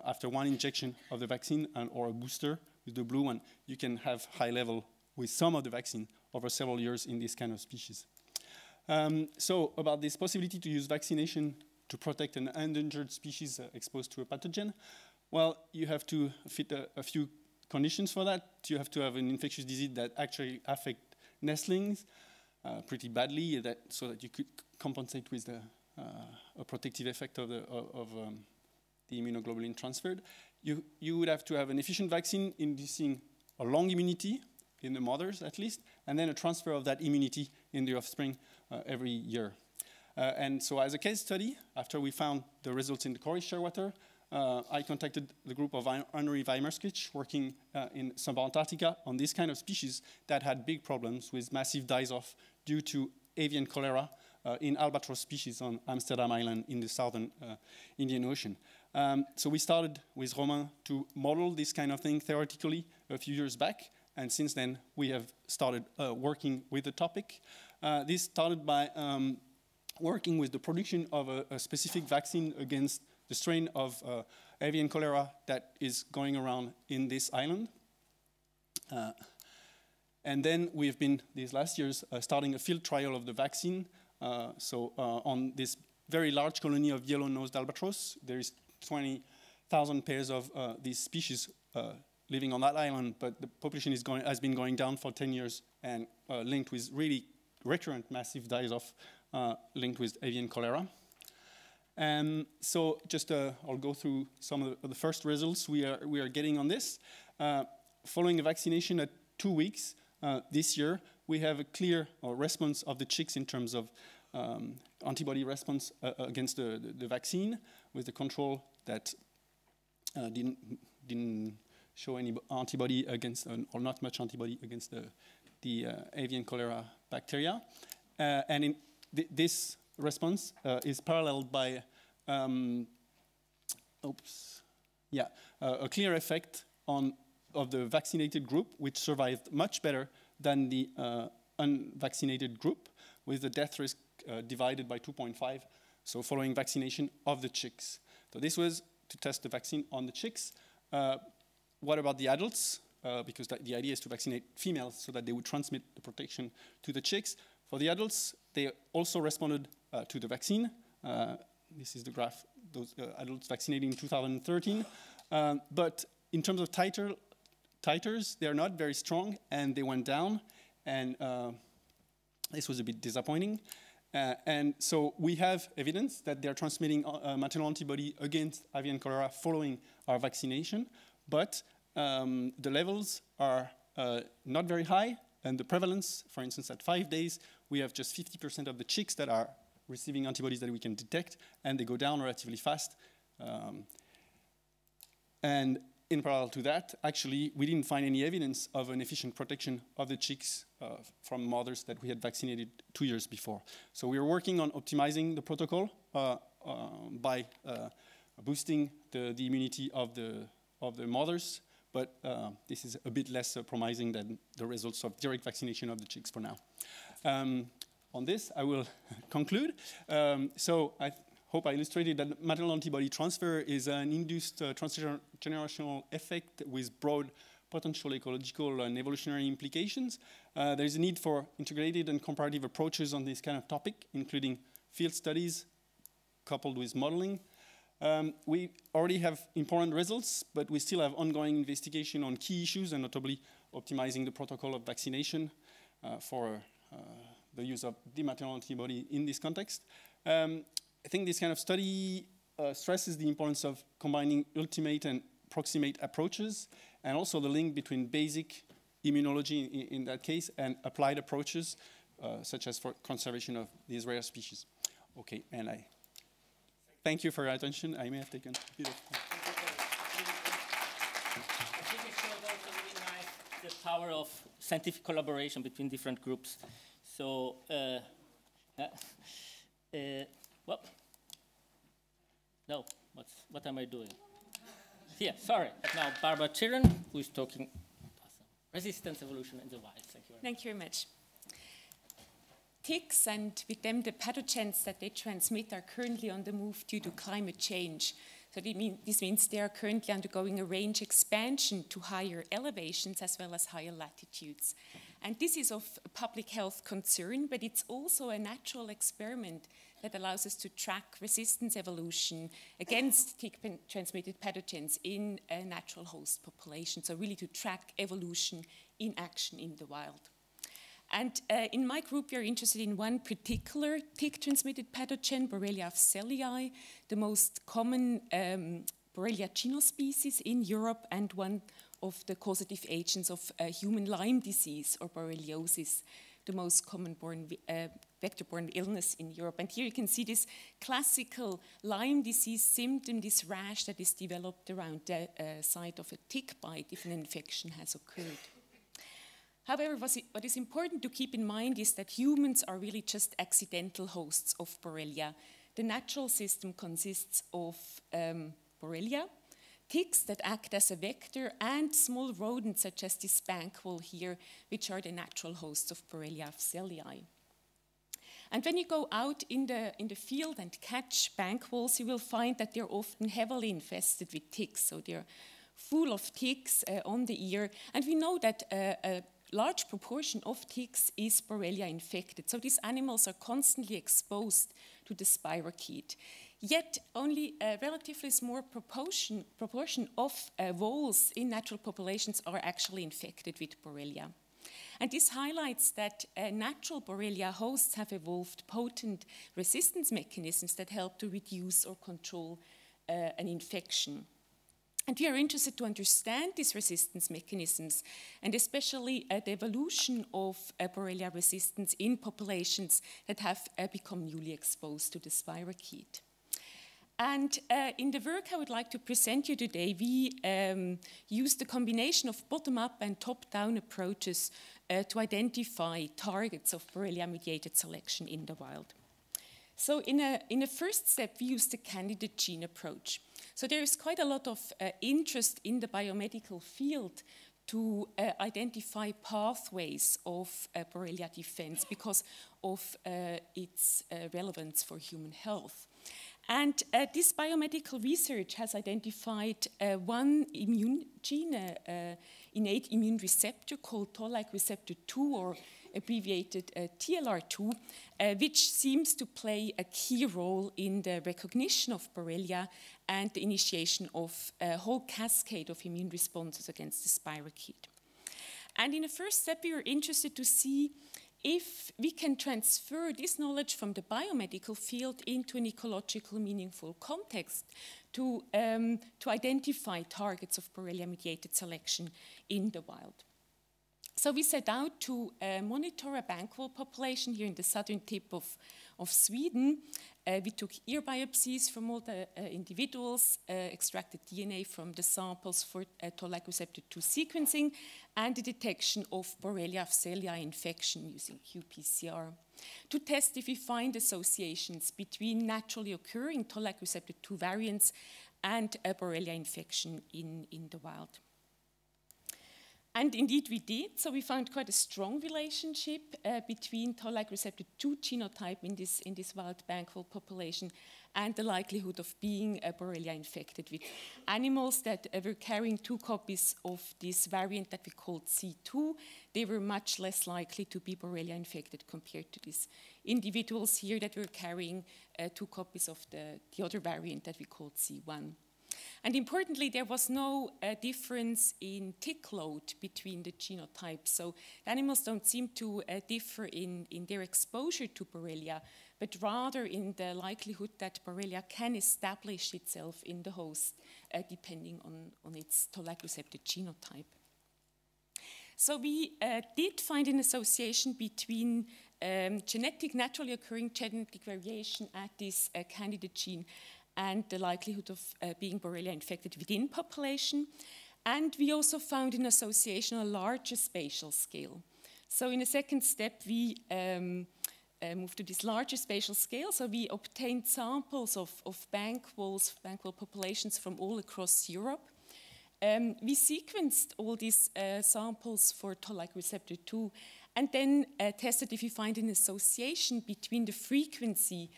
after 1 injection of the vaccine or a booster with the blue one, you can have high level with some of the vaccine over several years in this kind of species. So about this possibility to use vaccination to protect an endangered species exposed to a pathogen, well, you have to fit a few conditions for that. You have to have an infectious disease that actually affect nestlings pretty badly, so that you could compensate with a protective effect of the immunoglobulin transferred. You would have to have an efficient vaccine inducing a long immunity in the mothers at least, and then a transfer of that immunity in the offspring every year. And so as a case study, after we found the results in the Corey shearwater, I contacted the group of Henry Weimerskich working in Subantarctica on this kind of species that had big problems with massive dies-off due to avian cholera in albatross species on Amsterdam Island in the southern Indian Ocean. So we started with Romain to model this kind of thing theoretically a few years back, and since then we have started working with the topic. This started by working with the production of a specific vaccine against the strain of avian cholera that is going around in this island. And then we've been, these last years, starting a field trial of the vaccine. On this very large colony of yellow-nosed albatross, there is 20,000 pairs of these species living on that island, but the population has been going down for 10 years and linked with really recurrent massive die-off linked with avian cholera. And so just I'll go through some of the first results we are getting on this. Following a vaccination at 2 weeks this year, we have a clear response of the chicks in terms of antibody response against the vaccine, with the control that didn't show any antibody against, or not much antibody against the avian cholera bacteria. And in this response is paralleled by a clear effect of the vaccinated group, which survived much better than the unvaccinated group, with the death risk divided by 2.5, so following vaccination of the chicks. So this was to test the vaccine on the chicks. What about the adults? Because the idea is to vaccinate females so that they would transmit the protection to the chicks. For the adults, they also responded to the vaccine. This is the graph, those adults vaccinated in 2013. But in terms of titers, they're not very strong, and they went down, and this was a bit disappointing. And so we have evidence that they're transmitting maternal antibody against avian cholera following our vaccination, but the levels are not very high, and the prevalence, for instance, at 5 days, we have just 50% of the chicks that are receiving antibodies that we can detect, and they go down relatively fast. And in parallel to that, actually, we didn't find any evidence of an efficient protection of the chicks from mothers that we had vaccinated 2 years before. So we are working on optimizing the protocol by boosting the immunity of the mothers, but this is a bit less promising than the results of direct vaccination of the chicks for now. On this, I will conclude. So I hope I illustrated that maternal antibody transfer is an induced transgenerational effect with broad potential ecological and evolutionary implications. There is a need for integrated and comparative approaches on this kind of topic, including field studies coupled with modeling. We already have important results, but we still have ongoing investigation on key issues, and notably optimizing the protocol of vaccination for the use of the maternal antibody in this context. I think this kind of study stresses the importance of combining ultimate and proximate approaches, and also the link between basic immunology in that case and applied approaches, such as for conservation of these rare species. Okay, and I thank you for your attention. I may have taken a bit of time. I think it showed also really nice the power of scientific collaboration between different groups. So, well, no, what am I doing? Yeah, sorry. Now, Barbara Chiron, who is talking resistance evolution in the wild. Thank you very much. Ticks and with them the pathogens that they transmit are currently on the move due to climate change. So this means they are currently undergoing a range expansion to higher elevations as well as higher latitudes. And this is of public health concern, but it's also a natural experiment that allows us to track resistance evolution against tick-transmitted pathogens in a natural host population. So really to track evolution in action in the wild. And in my group, we are interested in one particular tick-transmitted pathogen, Borrelia afzelii, the most common Borrelia genuspecies in Europe and one of the causative agents of human Lyme disease or borreliosis, the most common vector-borne illness in Europe. And here you can see this classical Lyme disease symptom, this rash that is developed around the site of a tick bite if an infection has occurred. However, what is important to keep in mind is that humans are really just accidental hosts of Borrelia. The natural system consists of Borrelia, ticks that act as a vector, and small rodents such as this spankwall here, which are the natural hosts of Borrelia afzelii. And when you go out in the field and catch spankwalls, you will find that they're often heavily infested with ticks. So they're full of ticks on the ear. And we know that a large proportion of ticks is Borrelia infected. So these animals are constantly exposed to the spirochete. Yet only a relatively small proportion of voles in natural populations are actually infected with Borrelia. And this highlights that natural Borrelia hosts have evolved potent resistance mechanisms that help to reduce or control an infection. And we are interested to understand these resistance mechanisms, and especially the evolution of Borrelia resistance in populations that have become newly exposed to the spirochete. And in the work I would like to present you today, we used a combination of bottom-up and top-down approaches to identify targets of Borrelia-mediated selection in the wild. So in a first step, we used the candidate gene approach. So there is quite a lot of interest in the biomedical field to identify pathways of Borrelia defense because of its relevance for human health. And this biomedical research has identified one immune gene, innate immune receptor called toll-like receptor 2, or abbreviated TLR2, which seems to play a key role in the recognition of Borrelia and the initiation of a whole cascade of immune responses against the spirochete. And in the first step, we were interested to see if we can transfer this knowledge from the biomedical field into an ecological meaningful context to identify targets of Borrelia-mediated selection in the wild. So we set out to monitor a bankwall population here in the southern tip of Sweden. We took ear biopsies from all the individuals, extracted DNA from the samples for toll-like receptor 2 sequencing, and the detection of Borrelia afzelii infection using qPCR to test if we find associations between naturally occurring toll-like receptor 2 variants and a Borrelia infection in the wild. And indeed we did, so we found quite a strong relationship between toll-like receptor 2 genotype in this wild bankwall population and the likelihood of being Borrelia infected with animals that were carrying 2 copies of this variant that we called C2. They were much less likely to be Borrelia infected compared to these individuals here that were carrying 2 copies of the other variant that we called C1. And importantly, there was no difference in tick load between the genotypes. So the animals don't seem to differ in their exposure to Borrelia, but rather in the likelihood that Borrelia can establish itself in the host depending on its toll-like receptor genotype. So we did find an association between naturally occurring genetic variation at this candidate gene and the likelihood of being Borrelia infected within population. And we also found an association on a larger spatial scale. So in a second step, we moved to this larger spatial scale. So we obtained samples of bankwall populations from all across Europe. We sequenced all these samples for toll-like receptor 2 and then tested if we find an association between the frequency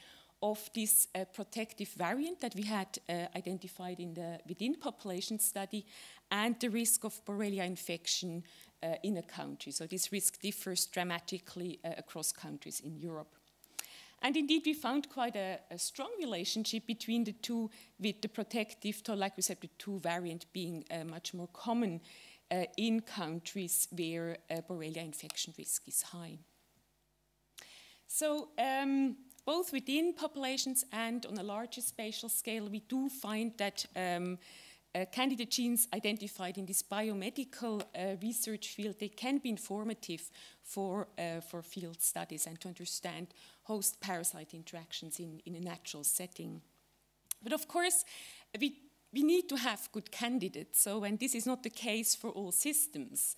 of this protective variant that we had identified in the within population study and the risk of Borrelia infection in a country. So this risk differs dramatically across countries in Europe. And indeed, we found quite a strong relationship between the two, with the protective toll-like receptor 2 variant being much more common in countries where Borrelia infection risk is high. So both within populations and on a larger spatial scale, we do find that candidate genes identified in this biomedical research field, they can be informative for field studies and to understand host-parasite interactions in a natural setting. But of course, we need to have good candidates, and this is not the case for all systems.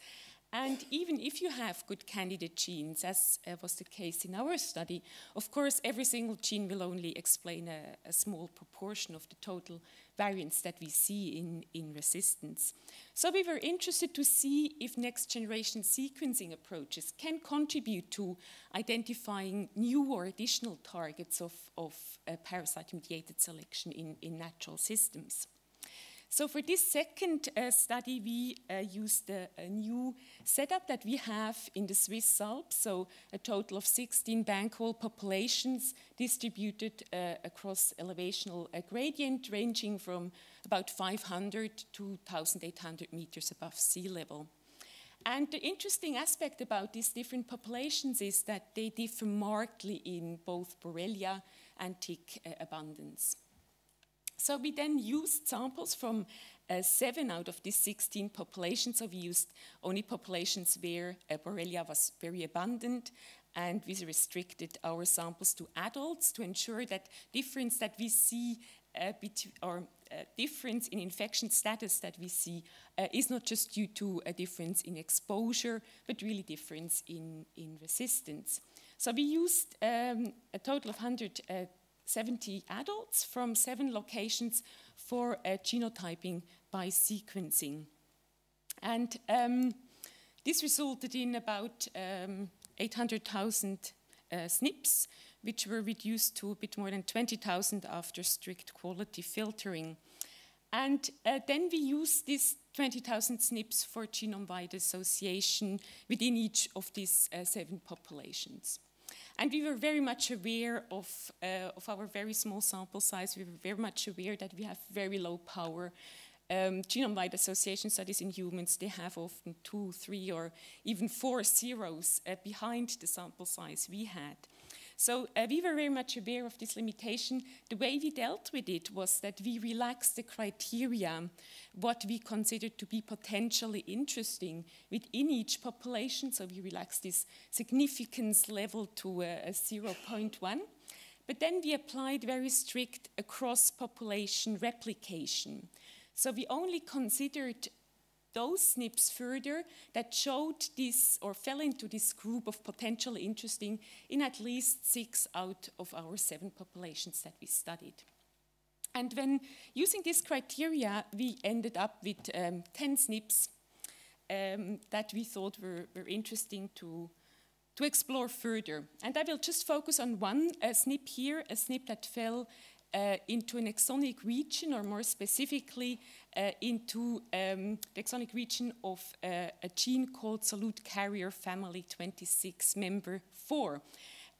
And even if you have good candidate genes, as was the case in our study, of course, every single gene will only explain a small proportion of the total variants that we see in resistance. So we were interested to see if next-generation sequencing approaches can contribute to identifying new or additional targets of parasite-mediated selection in natural systems. So for this second study, we used a new setup that we have in the Swiss Alps, so a total of 16 bank-hole populations distributed across elevational gradient ranging from about 500 to 1,800 meters above sea level. And the interesting aspect about these different populations is that they differ markedly in both Borrelia and tick abundance. So we then used samples from 7 out of these 16 populations. So we used only populations where Borrelia was very abundant, and we restricted our samples to adults to ensure that difference that we see difference in infection status that we see is not just due to a difference in exposure, but really difference in resistance. So we used a total of 170 adults from 7 locations for genotyping by sequencing. And this resulted in about 800,000 SNPs, which were reduced to a bit more than 20,000 after strict quality filtering. And then we used these 20,000 SNPs for genome-wide association within each of these 7 populations. And we were very much aware of our very small sample size. We were very much aware that we have very low power. Genome-wide association studies in humans, they have often 2, 3, or even 4 zeros behind the sample size we had. So we were very much aware of this limitation. The way we dealt with it was that we relaxed the criteria, what we considered to be potentially interesting within each population. So we relaxed this significance level to a 0.1. But then we applied very strict across-population replication. So we only considered those SNPs further that showed this or fell into this group of potentially interesting in at least 6 out of our 7 populations that we studied. And when using this criteria, we ended up with 10 SNPs that we thought were interesting to explore further. And I will just focus on one SNP here, a SNP that fell into an exonic region, or more specifically into the exonic region of a gene called solute carrier family 26 member 4,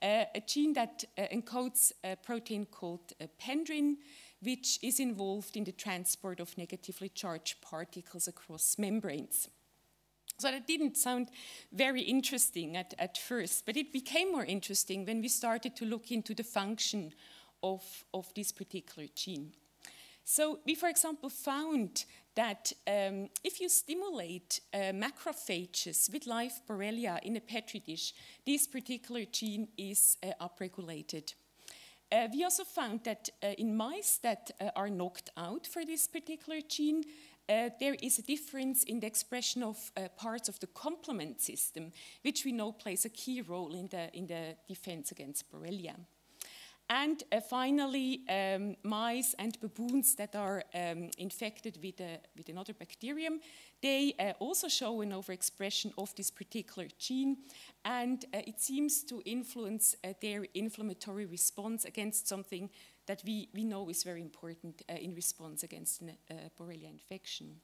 a gene that encodes a protein called pendrin, which is involved in the transport of negatively charged particles across membranes. So that didn't sound very interesting at first, but it became more interesting when we started to look into the function of this particular gene. So we, for example, found that if you stimulate macrophages with live Borrelia in a Petri dish, this particular gene is upregulated. We also found that in mice that are knocked out for this particular gene, there is a difference in the expression of parts of the complement system, which we know plays a key role in the defense against Borrelia. And finally, mice and baboons that are infected with another bacterium, they also show an overexpression of this particular gene, and it seems to influence their inflammatory response against something that we know is very important in response against a Borrelia infection.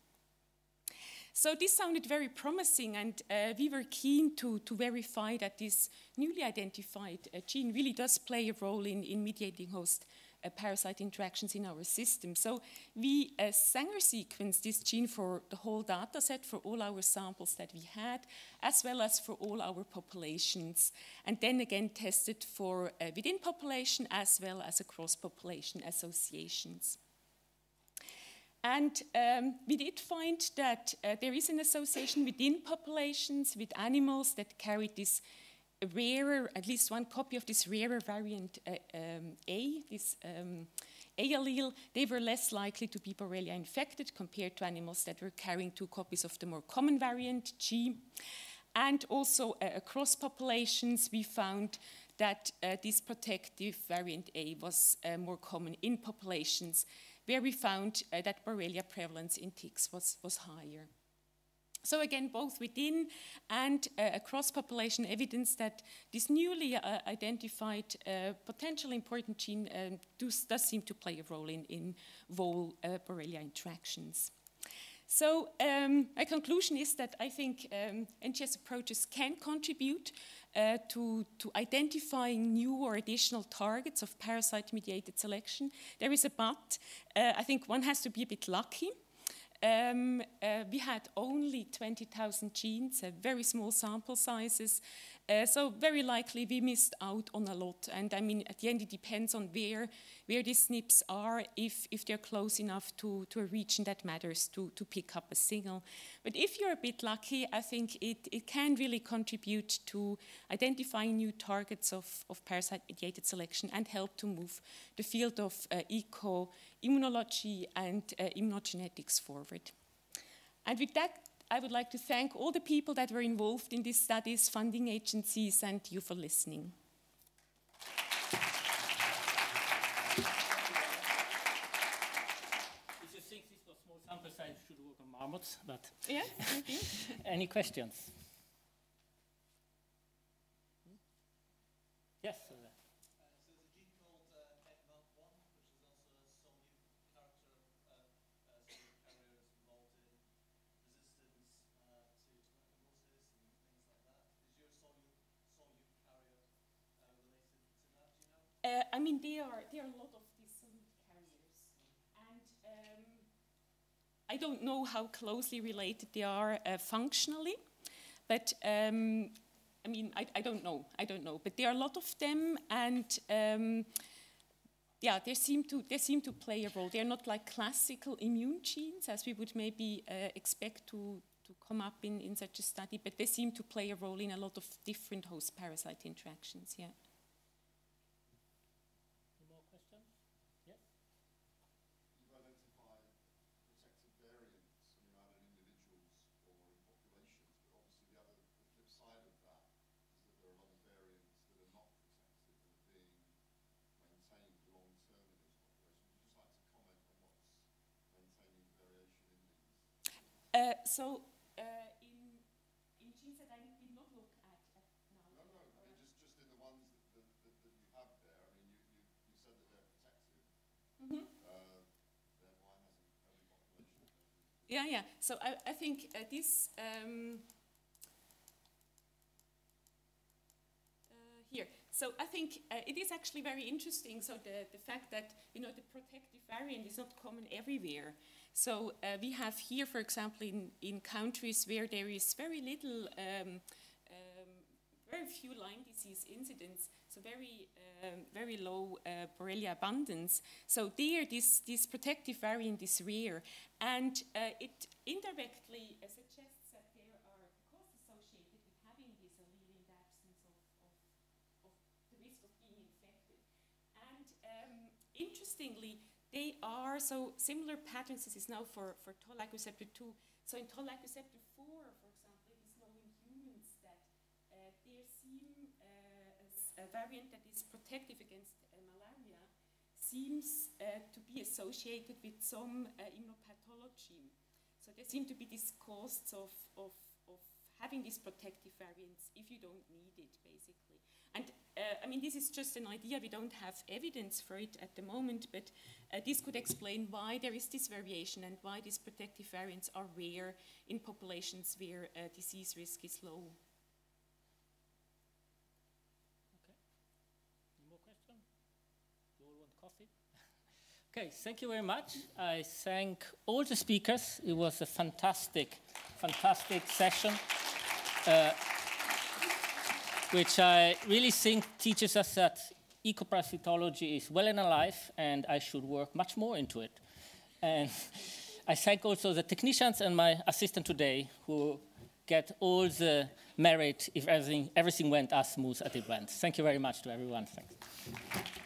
So this sounded very promising, and we were keen to verify that this newly identified gene really does play a role in mediating host parasite interactions in our system. So we Sanger sequenced this gene for the whole data set, for all our samples that we had, as well as for all our populations, and then again tested for within population as well as across population associations. And we did find that there is an association within populations with animals that carry this rarer, at least one copy of this rarer variant A, this A allele. They were less likely to be Borrelia infected compared to animals that were carrying 2 copies of the more common variant G. And also across populations, we found that this protective variant A was more common in populations where we found that Borrelia prevalence in ticks was higher. So again, both within and across population evidence that this newly identified potential important gene does seem to play a role in vole Borrelia interactions. So my conclusion is that I think NGS approaches can contribute to identifying new or additional targets of parasite-mediated selection. There is a but. I think one has to be a bit lucky. We had only 20,000 genes, very small sample sizes, so very likely we missed out on a lot. And I mean, at the end, it depends on where these SNPs are, if they're close enough to a region that matters to pick up a signal. But if you're a bit lucky, I think it can really contribute to identifying new targets of parasite-mediated selection and help to move the field of eco-immunology and immunogenetics forward. And with that, I would like to thank all the people that were involved in these studies, funding agencies, and you for listening. If you think this was small sample size, you should work on marmots, but yeah, maybe. Any questions? Yes. So there's a gene called ECMAP1, which is also a solute character carriers involved in resistance to tuberculosis and things like that. Is your solute carrier related to that, do you know? I mean, there are a lot of these solute carriers, and I don't know how closely related they are functionally, but I mean, I don't know, but there are a lot of them, and yeah, they seem to play a role. They're not like classical immune genes, as we would maybe expect to come up in such a study, but they seem to play a role in a lot of different host-parasite interactions, yeah. Any more questions? Yes? You've identified protective variants, either in individuals or in populations, but obviously the flip side of that is that there are a lot of variants that are not protected that are being maintained long-term in these populations. Would you just like to comment on what's maintaining the variation in these? In genes that I did not look at now. No, just in the ones that you have there. I mean, you said that they're protective. Mm-hmm. Then why hasn't every population? Yeah. So I think this here. So I think it is actually very interesting. So the fact that the protective variant is not common everywhere. So we have here, for example, in countries where there is very little, very few Lyme disease incidents, so very low Borrelia abundance. So there, this protective variant is rare, and it indirectly suggests that there are costs associated with having this allele in the absence of the risk of being infected. And interestingly, they are, so similar patterns, this is now for toll-like receptor 2. So in toll-like receptor 4, for example, it is known in humans that there seem a variant that is protective against malaria. seems to be associated with some immunopathology. So there seem to be these costs of having these protective variants if you don't need it, basically. And I mean, this is just an idea. We don't have evidence for it at the moment, but this could explain why there is this variation and why these protective variants are rare in populations where disease risk is low. Okay. Any more questions? You all want coffee? Okay, thank you very much. I thank all the speakers. It was a fantastic, fantastic session, which I really think teaches us that ecoparasitology is well and alive, and I should work much more into it. And I thank also the technicians and my assistant today, who get all the merit if everything went as smooth as it went. Thank you very much to everyone. Thanks.